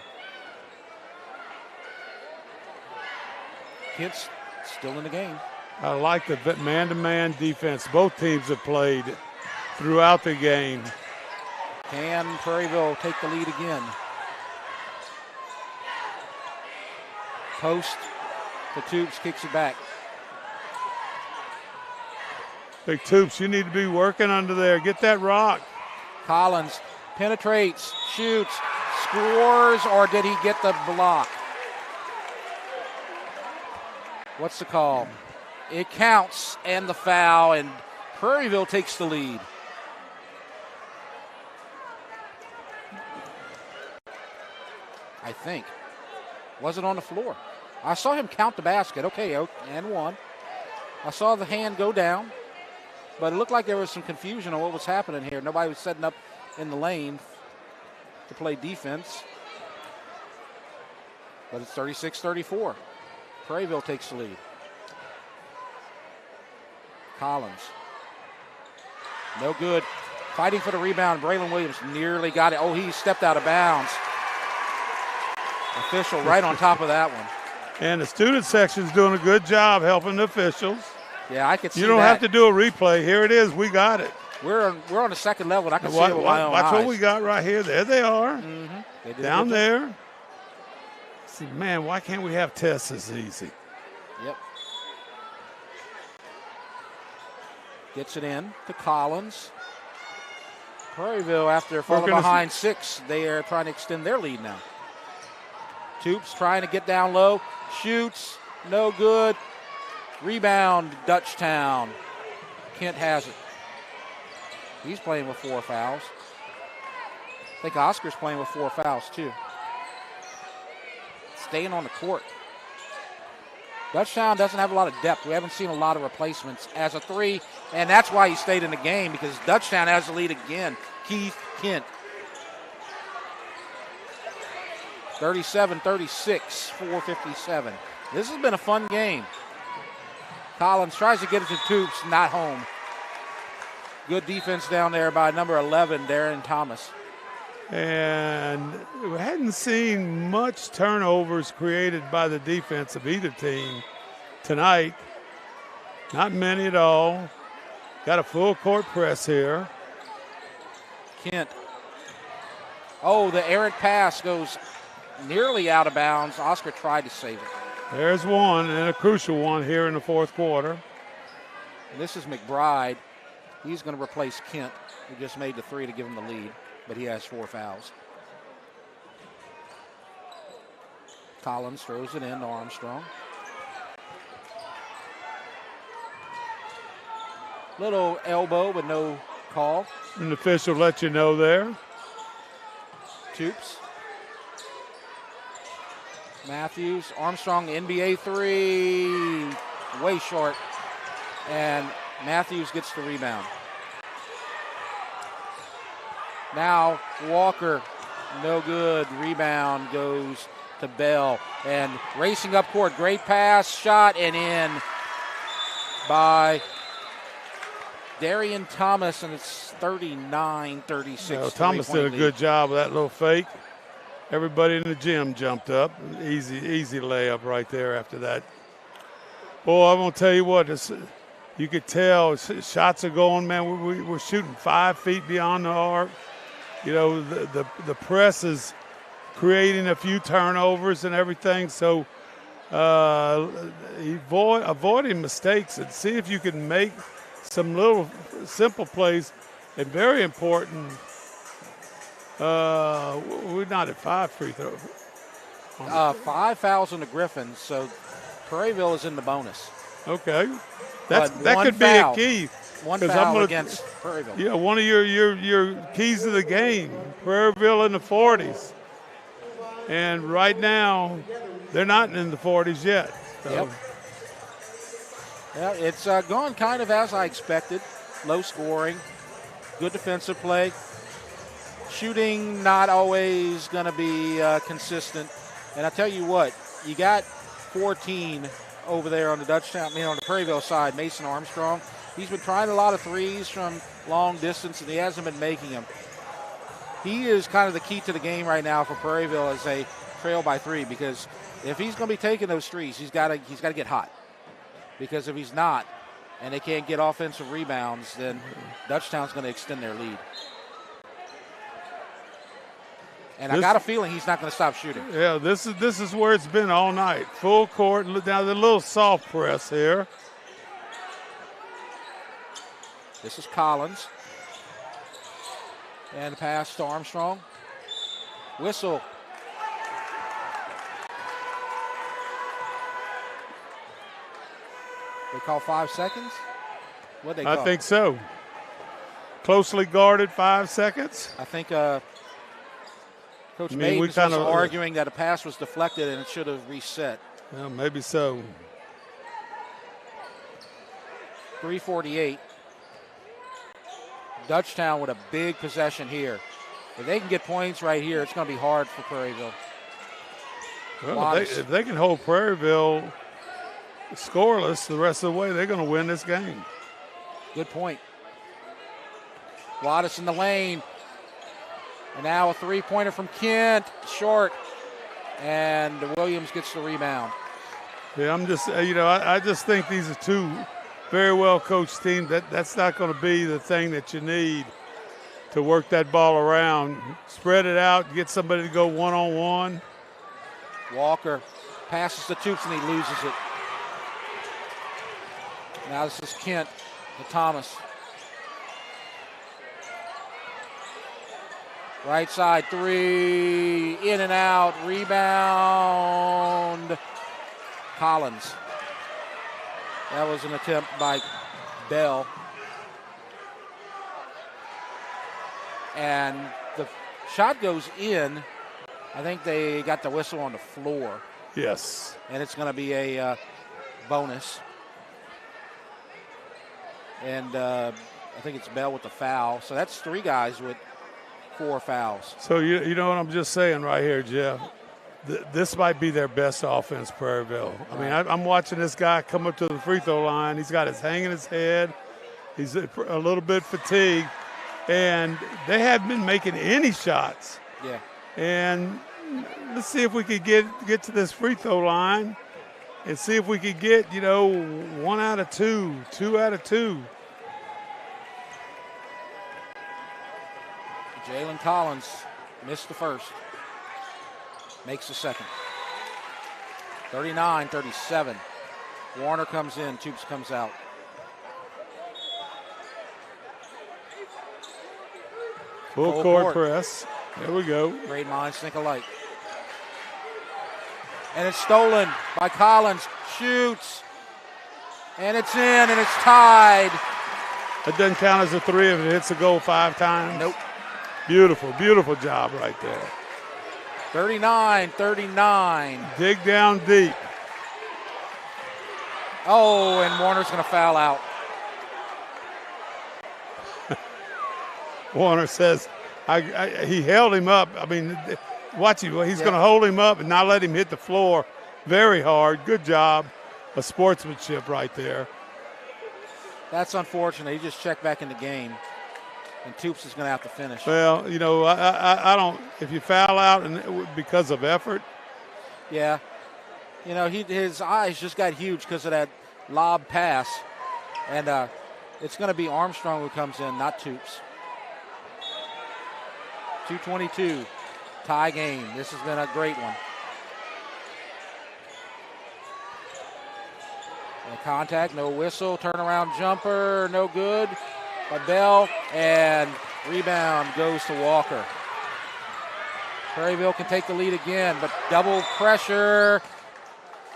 [SPEAKER 1] Kent's still in the game.
[SPEAKER 9] I like the man-to-man defense both teams have played throughout the game.
[SPEAKER 1] Can Prairieville take the lead again? Post to Toops, kicks it back.
[SPEAKER 9] Big Toops, you need to be working under there. Get that rock.
[SPEAKER 1] Collins penetrates, shoots, scores, or did he get the block? What's the call? It counts, and the foul, and Prairieville takes the lead. I think. Was it on the floor? I saw him count the basket. Okay, and 1. I saw the hand go down, but it looked like there was some confusion on what was happening here. Nobody was setting up in the lane to play defense. But it's 36-34. Prairieville takes the lead. Collins. No good. Fighting for the rebound. Braylon Williams nearly got it. Oh, he stepped out of bounds. Official right on top of that one.
[SPEAKER 9] And the student section's doing a good job helping the officials.
[SPEAKER 1] Yeah, I could see that.
[SPEAKER 9] You don't have to do a replay. Here it is. We got it.
[SPEAKER 1] We're on the second level, and I can see it with my own
[SPEAKER 9] eyes. Watch what we got right here. There they are.
[SPEAKER 1] Mm-hmm.
[SPEAKER 9] Down there. See, man, why can't we have tests this easy?
[SPEAKER 1] Yep. Gets it in to Collins. Prairieville, after falling behind 6, they are trying to extend their lead now. Toops trying to get down low. Shoots. No good. Rebound, Dutchtown. Kent has it. He's playing with 4 fouls. I think Oscar's playing with 4 fouls, too. Staying on the court. Dutchtown doesn't have a lot of depth. We haven't seen a lot of replacements as a 3, and that's why he stayed in the game, because Dutchtown has the lead again. Keith Kent. 37-36, 4:57. This has been a fun game. Collins tries to get it to Toops, not home. Good defense down there by number 11, Darren Thomas.
[SPEAKER 9] And we hadn't seen much turnovers created by the defense of either team tonight. Not many at all. Got a full court press here.
[SPEAKER 1] Kent. Oh, the errant pass goes nearly out of bounds. Oscar tried to save it.
[SPEAKER 9] There's one, and a crucial one here in the fourth quarter.
[SPEAKER 1] And this is McBride. He's going to replace Kent, who just made the three to give him the lead, but he has 4 fouls. Collins throws it in to Armstrong. Little elbow, but no call.
[SPEAKER 9] An official let you know there.
[SPEAKER 1] Toops. Matthews, Armstrong, NBA three, way short. And Matthews gets the rebound. Now Walker, no good. Rebound goes to Bell. And racing up court, great pass, shot, and in by Darian Thomas, and it's 39-36.
[SPEAKER 9] Thomas did a good job of that little fake. Everybody in the gym jumped up. Easy layup right there after that. Boy, I'm going to tell you what, you could tell shots are going, man. We're shooting 5 feet beyond the arc. You know, the press is creating a few turnovers and everything. So avoiding mistakes and see if you can make some little simple plays. And very important, we're not at 5 free throws.
[SPEAKER 1] 5 fouls on the Griffins, so Prairieville is in the bonus.
[SPEAKER 9] Okay. That could
[SPEAKER 1] foul.
[SPEAKER 9] Be a key.
[SPEAKER 1] One foul against Prairieville.
[SPEAKER 9] Yeah, one of your keys to the game. Prairieville in the 40s. And right now, they're not in the 40s yet. So.
[SPEAKER 1] Yep. Yeah, it's gone kind of as I expected. Low scoring, good defensive play. Shooting not always going to be consistent. And I tell you what, you got 14 over there on the on the Prairieville side, Mason Armstrong. He's been trying a lot of threes from long distance, and he hasn't been making them. He is kind of the key to the game right now for Prairieville as they trail by 3, because if he's going to be taking those threes, he's got to get hot. Because if he's not, and they can't get offensive rebounds, then Dutchtown's going to extend their lead. And I got a feeling he's not going to stop shooting.
[SPEAKER 9] Yeah, this is where it's been all night. Full court. Now the little soft press here.
[SPEAKER 1] This is Collins. And the pass to Armstrong. Whistle. They call 5 seconds? What'd they call?
[SPEAKER 9] I think so. Closely guarded 5 seconds.
[SPEAKER 1] I think Coach Maiden was arguing that a pass was deflected and it should have reset.
[SPEAKER 9] Yeah, maybe so.
[SPEAKER 1] 3:48. Dutchtown with a big possession here. If they can get points right here, it's going to be hard for Prairieville.
[SPEAKER 9] Well, if they can hold Prairieville scoreless the rest of the way, they're going to win this game.
[SPEAKER 1] Good point. Wattis in the lane. And now a three-pointer from Kent, short. And Williams gets the rebound.
[SPEAKER 9] Yeah, I'm just, I just think these are two very well-coached teams. That's not going to be the thing that you need to work that ball around. Spread it out, get somebody to go one-on-one.
[SPEAKER 1] Walker passes to Toops and he loses it. Now this is Kent to Thomas. Right side three, in and out, rebound, Collins. That was an attempt by Bell. And the shot goes in. I think they got the whistle on the floor.
[SPEAKER 9] Yes.
[SPEAKER 1] And it's going to be a bonus. And I think it's Bell with the foul. So that's 3 guys with 4 fouls.
[SPEAKER 9] So you know what I'm just saying right here, Jeff? This might be their best offense, Prairieville. I mean, I'm watching this guy come up to the free throw line. He's got his hanging his head. He's a little bit fatigued. And they haven't been making any shots.
[SPEAKER 1] Yeah.
[SPEAKER 9] And let's see if we could get to this free throw line and see if we could get, 1 out of 2, 2 out of 2.
[SPEAKER 1] Jalen Collins missed the first. Makes the second. 39-37. Warner comes in. Toops comes out.
[SPEAKER 9] Full court press. There we go.
[SPEAKER 1] Great minds think alike. And it's stolen by Collins. Shoots. And it's in, and it's tied.
[SPEAKER 9] That doesn't count as a three if it hits the goal 5 times.
[SPEAKER 1] Nope.
[SPEAKER 9] Beautiful, beautiful job right there.
[SPEAKER 1] 39-39.
[SPEAKER 9] Dig down deep.
[SPEAKER 1] Oh, and Warner's going to foul out.
[SPEAKER 9] Warner says, he held him up. I mean, watch him. He's going to hold him up and not let him hit the floor very hard. Good job of sportsmanship right there.
[SPEAKER 1] That's unfortunate. He just checked back in the game, and Toops is going to have to finish.
[SPEAKER 9] Well, you know, I don't – if you foul out and because of effort.
[SPEAKER 1] Yeah. You know, his eyes just got huge because of that lob pass, and it's going to be Armstrong who comes in, not Toops. 2:22, tie game. This has been a great one. And contact, no whistle, turnaround jumper, no good by Bell, and rebound goes to Walker. Prairieville can take the lead again, but double pressure,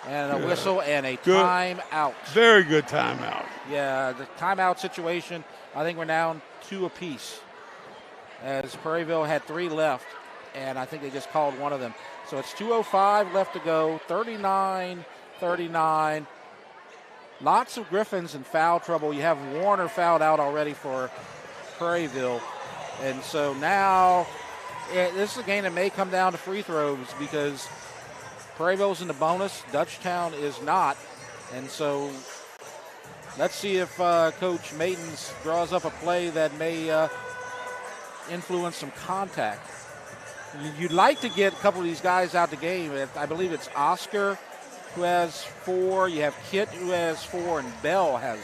[SPEAKER 1] and a whistle and a timeout.
[SPEAKER 9] Very good timeout.
[SPEAKER 1] Yeah, the timeout situation, I think we're down 2 apiece, as Prairieville had 3 left, and I think they just called one of them. So it's 2:05 left to go, 39-39. Lots of Griffins in foul trouble. You have Warner fouled out already for Prairieville. And so now this is a game that may come down to free throws because Prairieville's in the bonus. Dutchtown is not. And so let's see if Coach Maitens draws up a play that may influence some contact. You'd like to get a couple of these guys out the game. I believe it's Oscar who has 4. You have Kit who has 4, and Bell has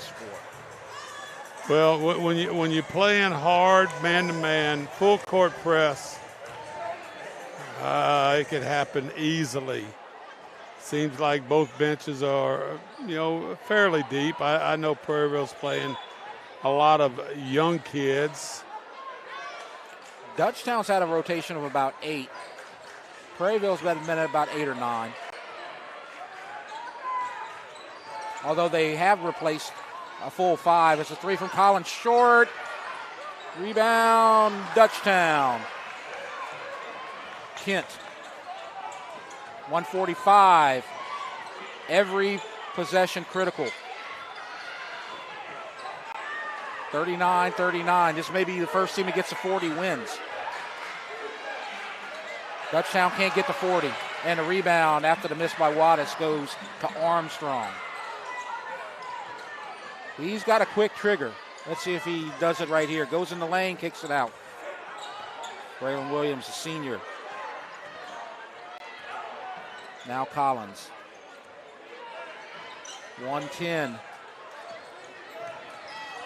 [SPEAKER 1] 4.
[SPEAKER 9] Well, when you're playing hard, man-to-man, full court press, it could happen easily. Seems like both benches are, you know, fairly deep. I know Prairieville's playing a lot of young kids.
[SPEAKER 1] Dutchtown's had a rotation of about 8. Prairieville's been at about 8 or 9. Although they have replaced a full 5. It's a 3 from Collins, short. Rebound, Dutchtown. Kent. 145. Every possession critical. 39-39. This may be the first team that gets to 40 wins. Dutchtown can't get to 40. And a rebound after the miss by Wattis goes to Armstrong. He's got a quick trigger. Let's see if he does it right here. Goes in the lane, kicks it out. Braylon Williams, a senior. Now Collins. 110.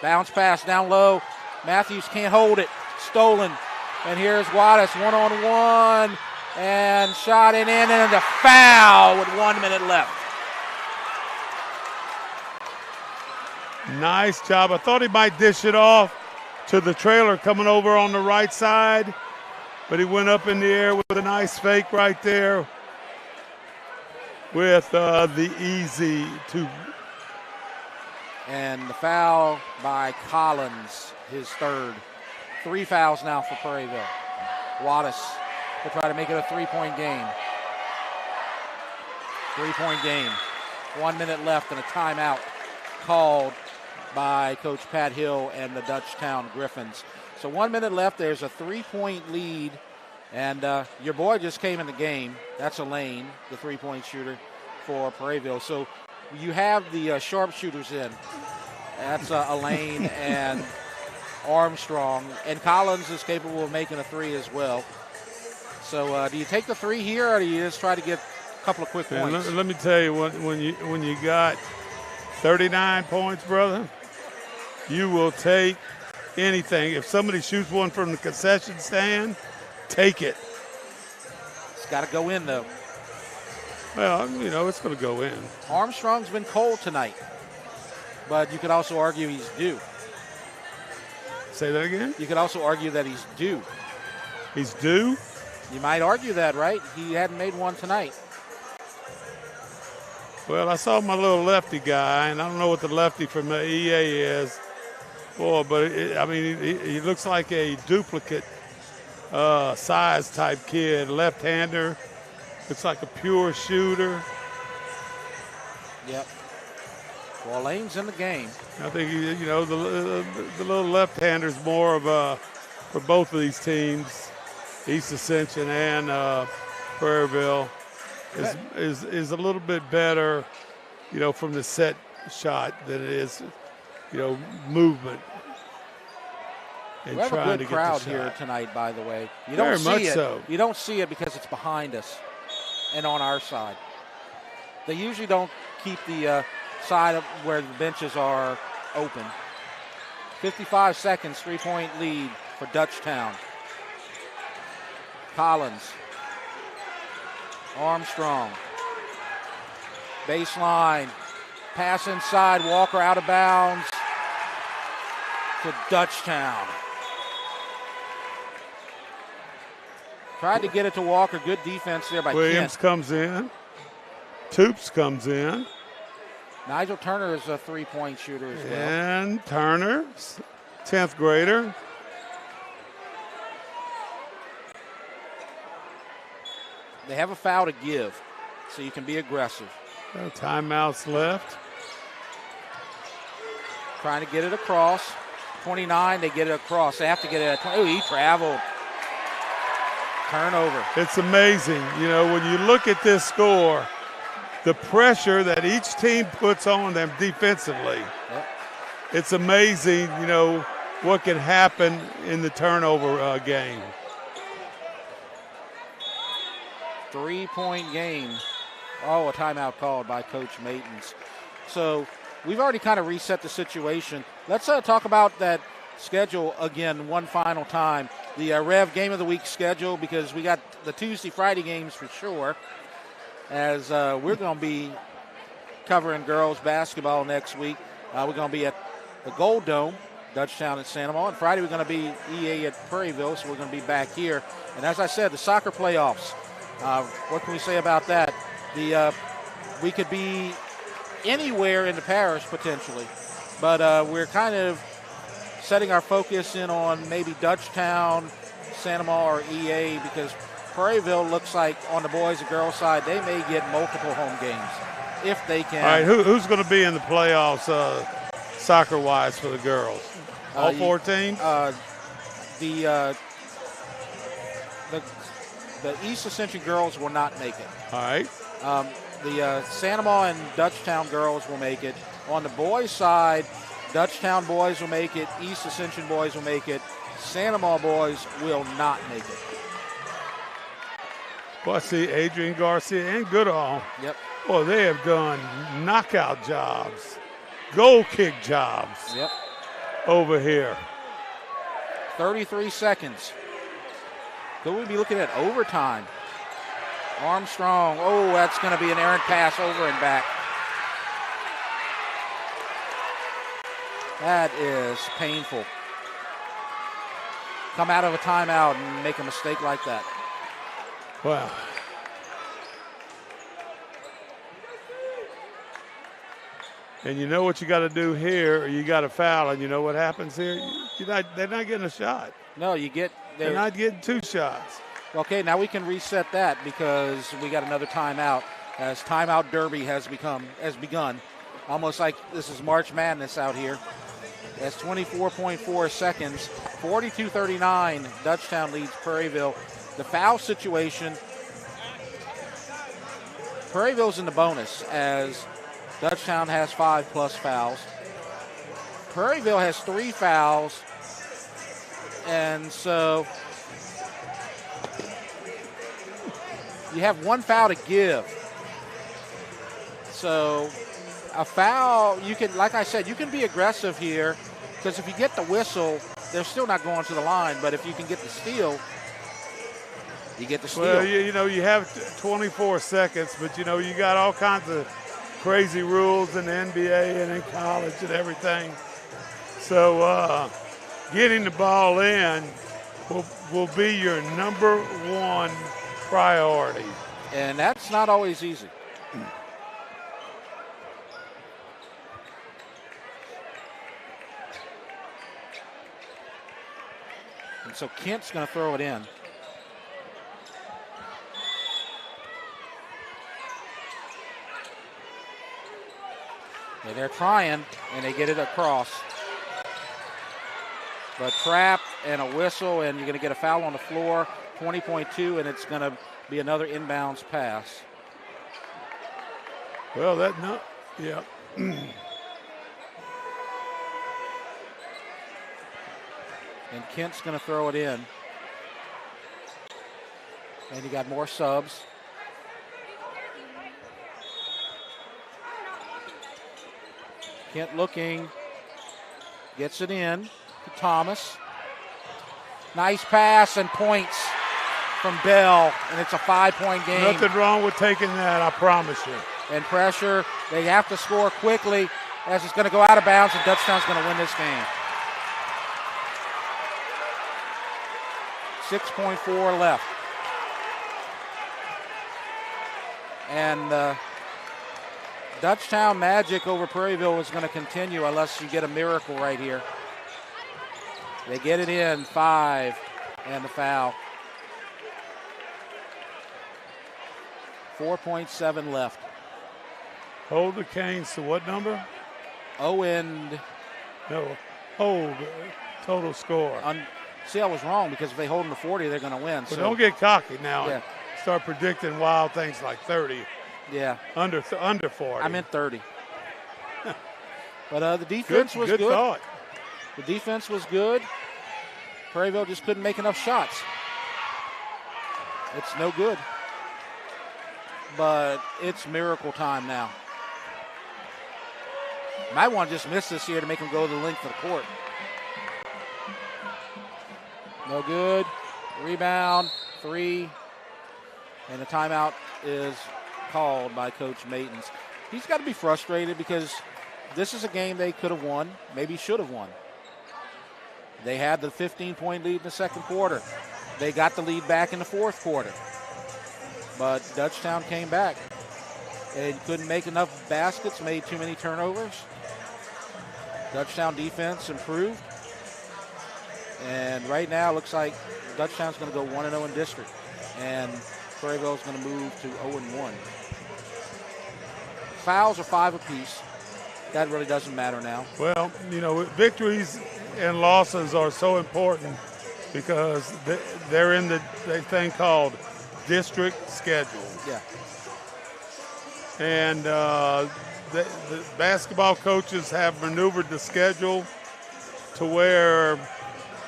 [SPEAKER 1] Bounce pass down low. Matthews can't hold it. Stolen. And here's Wattis, 1-on-1. And shot it in, and a foul with 1 minute left.
[SPEAKER 9] Nice job. I thought he might dish it off to the trailer coming over on the right side, but he went up in the air with a nice fake right there with the easy 2.
[SPEAKER 1] And the foul by Collins, his 3rd. 3 fouls now for Prairieville. Wattis will try to make it a 3-point game. 3-point game. 1 minute left and a timeout called by Coach Pat Hill and the Dutchtown Griffins. So 1 minute left. There's a 3-point lead. And your boy just came in the game. That's Elaine, the 3-point shooter for Prairieville. So you have the sharpshooters in. That's Elaine and Armstrong. And Collins is capable of making a 3 as well. So do you take the 3 here, or do you just try to get a couple of quick points?
[SPEAKER 9] Let me tell you, when you got 39 points, brother, you will take anything. If somebody shoots one from the concession stand, take it.
[SPEAKER 1] It's got to go in, though.
[SPEAKER 9] Well, it's going to go in.
[SPEAKER 1] Armstrong's been cold tonight, but you could also argue he's due.
[SPEAKER 9] Say that again?
[SPEAKER 1] You could also argue that he's due.
[SPEAKER 9] He's due?
[SPEAKER 1] You might argue that, right? He hadn't made one tonight.
[SPEAKER 9] Well, I saw my little lefty guy, and I don't know what the lefty from the EA is. Boy, but he looks like a duplicate size type kid, left-hander. Looks like a pure shooter.
[SPEAKER 1] Yep. Well, Lane's in the game.
[SPEAKER 9] I think the little left-hander's more of a for both of these teams, East Ascension and Prairieville, is a little bit better, from the set shot than it is, movement. And
[SPEAKER 1] we have
[SPEAKER 9] trying
[SPEAKER 1] a good
[SPEAKER 9] to
[SPEAKER 1] crowd
[SPEAKER 9] get the
[SPEAKER 1] here
[SPEAKER 9] shot.
[SPEAKER 1] tonight, by the way. You
[SPEAKER 9] Very
[SPEAKER 1] don't see
[SPEAKER 9] much
[SPEAKER 1] it.
[SPEAKER 9] so.
[SPEAKER 1] You don't see it because it's behind us and on our side. They usually don't keep the side of where the benches are open. 55 seconds, 3-point lead for Dutchtown. Collins. Armstrong. Baseline. Pass inside. Walker out of bounds to Dutchtown. Tried to get it to Walker. Good defense there by
[SPEAKER 9] Williams
[SPEAKER 1] Kent.
[SPEAKER 9] comes in. Toops comes in.
[SPEAKER 1] Nigel Turner is a three-point shooter as well.
[SPEAKER 9] And Turner, 10th grader.
[SPEAKER 1] They have a foul to give, so you can be aggressive.
[SPEAKER 9] No timeouts left.
[SPEAKER 1] Trying to get it across. 29, they get it across. They have to get it at 20. Oh, he traveled. Turnover.
[SPEAKER 9] It's amazing, when you look at this score, the pressure that each team puts on them defensively.
[SPEAKER 1] Yep.
[SPEAKER 9] It's amazing, what can happen in the turnover game.
[SPEAKER 1] 3-point game. Oh, a timeout called by Coach Matins. So we've already kind of reset the situation. Let's talk about that schedule again one final time. The REV Game of the Week schedule, because we got the Tuesday, Friday games for sure, as we're going to be covering girls basketball next week. We're going to be at the Gold Dome, Dutchtown and Santa Monica. And Friday we're going to be EA at Prairieville, so we're going to be back here. And as I said, the soccer playoffs. What can we say about that? We could be anywhere in the parish potentially, but we're kind of setting our focus in on maybe Dutchtown, Santa Monica, or EA, because Prairieville looks like on the boys and girls side they may get multiple home games if they can.
[SPEAKER 9] All right, who's going to be in the playoffs soccer-wise for the girls? All 4 teams?
[SPEAKER 1] The East Ascension girls will not make it.
[SPEAKER 9] All right.
[SPEAKER 1] The Santa Monica and Dutchtown girls will make it. On the boys' side, Dutchtown boys will make it. East Ascension boys will make it. Santa Monica boys will not make it.
[SPEAKER 9] Well, I see Adrian Garcia and Goodall.
[SPEAKER 1] Yep.
[SPEAKER 9] Boy, they have done knockout jobs, goal kick jobs.
[SPEAKER 1] Yep.
[SPEAKER 9] Over here.
[SPEAKER 1] 33 seconds. Could we be looking at overtime? Armstrong. Oh, that's going to be an errant pass over and back. That is painful. Come out of a timeout and make a mistake like that.
[SPEAKER 9] Wow. And you know what you got to do here, or you got to foul, and you know what happens here? They're not getting a shot.
[SPEAKER 1] No,
[SPEAKER 9] they're not getting 2 shots.
[SPEAKER 1] Okay, now we can reset that because we got another timeout, as timeout derby has begun. Almost like this is March Madness out here. That's 24.4 seconds, 42-39. Dutchtown leads Prairieville. The foul situation, Prairieville's in the bonus as Dutchtown has 5+ fouls. Prairieville has 3 fouls, and so you have 1 foul to give. So a foul, you can, like I said, you can be aggressive here, because if you get the whistle, they're still not going to the line, but if you can get the steal, you get the steal.
[SPEAKER 9] Well, you have 24 seconds, but, you got all kinds of crazy rules in the NBA and in college and everything. So getting the ball in will be your number one priority.
[SPEAKER 1] And that's not always easy. And so Kent's going to throw it in. And they're trying, and they get it across. But trap and a whistle, and you're going to get a foul on the floor, 20.2, and it's going to be another inbounds pass.
[SPEAKER 9] Well, yeah.
[SPEAKER 1] And Kent's going to throw it in. And you got more subs. Kent looking, gets it in to Thomas. Nice pass and points from Bell, and it's a 5-point game.
[SPEAKER 9] Nothing wrong with taking that, I promise you.
[SPEAKER 1] And pressure, they have to score quickly as it's going to go out of bounds, and Dutchtown's going to win this game. 6.4 left. And Dutchtown magic over Prairieville is going to continue unless you get a miracle right here. They get it in, 5, and the foul. 4.7 left.
[SPEAKER 9] Hold the Canes to what number? Hold total score.
[SPEAKER 1] See, I was wrong because if they hold them to 40, they're going to win.
[SPEAKER 9] But don't get cocky now.
[SPEAKER 1] Yeah.
[SPEAKER 9] And start predicting wild things like 30.
[SPEAKER 1] Yeah.
[SPEAKER 9] Under 40.
[SPEAKER 1] I meant 30. But the defense was good.
[SPEAKER 9] Good thought.
[SPEAKER 1] The defense was good. Prairieville just couldn't make enough shots. It's no good. But it's miracle time now. Might want to just miss this here to make them go the length of the court. No good. Rebound, 3. And the timeout is called by Coach Maitons. He's got to be frustrated because this is a game they could have won, maybe should have won. They had the 15-point lead in the second quarter. They got the lead back in the fourth quarter. But Dutchtown came back and couldn't make enough baskets, made too many turnovers. Dutchtown defense improved. And right now, it looks like Dutchtown's going to go 1-0 in district. And Prairieville's going to move to 0-1. Fouls are 5 apiece. That really doesn't matter now.
[SPEAKER 9] Well, victories and losses are so important because they're in the thing called district schedule.
[SPEAKER 1] Yeah.
[SPEAKER 9] And the basketball coaches have maneuvered the schedule to where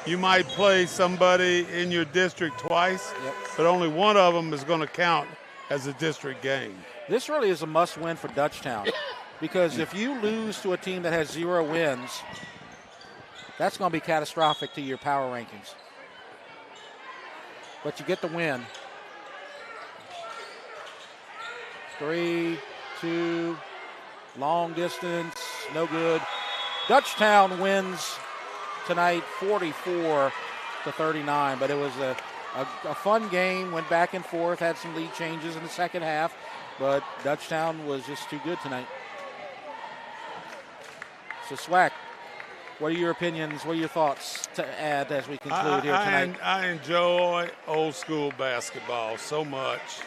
[SPEAKER 9] you might play somebody in your district twice, but only one of them is going to count as a district game.
[SPEAKER 1] This really is a must-win for Dutchtown because if you lose to a team that has 0 wins, that's going to be catastrophic to your power rankings. But you get the win. 3, 2, long distance, no good. Dutchtown wins tonight 44-39, but it was a fun game, went back and forth, had some lead changes in the second half, but Dutchtown was just too good tonight. So Swack, what are your opinions, what are your thoughts to add as we conclude here tonight?
[SPEAKER 9] I enjoy old school basketball so much.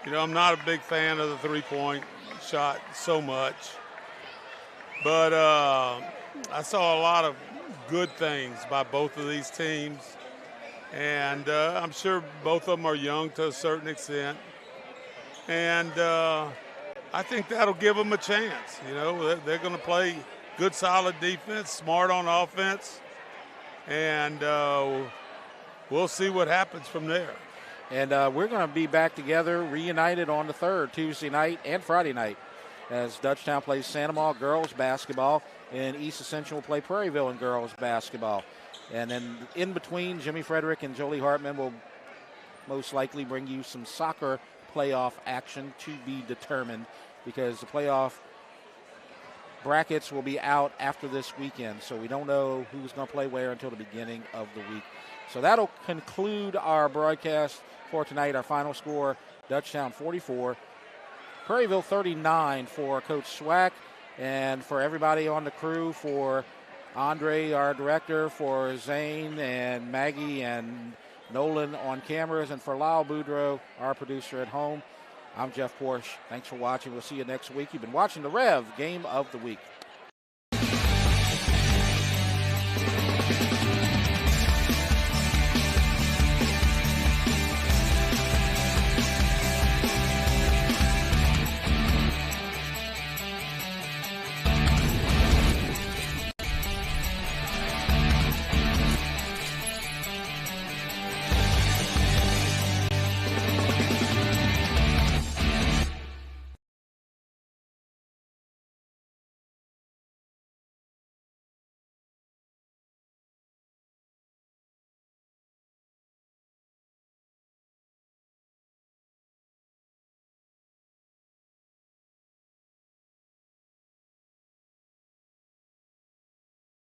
[SPEAKER 9] I'm not a big fan of the three-point shot so much, but I saw a lot of good things by both of these teams, and I'm sure both of them are young to a certain extent, and I think that'll give them a chance. They're going to play good, solid defense, smart on offense, and we'll see what happens from there.
[SPEAKER 1] And we're going to be back together, reunited on the 3rd, Tuesday night and Friday night, as Dutchtown plays Santa Maria girls basketball, and East Ascension will play Prairieville in girls basketball. And then in between, Jimmy Frederick and Jolie Hartman will most likely bring you some soccer playoff action to be determined, because the playoff brackets will be out after this weekend. So we don't know who's going to play where until the beginning of the week. So that'll conclude our broadcast for tonight. Our final score, Dutchtown 44, Prairieville 39 for Coach Swack, and for everybody on the crew, for Andre, our director, for Zane and Maggie and Nolan on cameras, and for Lyle Boudreau, our producer at home. I'm Jeff Porsche. Thanks for watching. We'll see you next week. You've been watching the REV Game of the Week.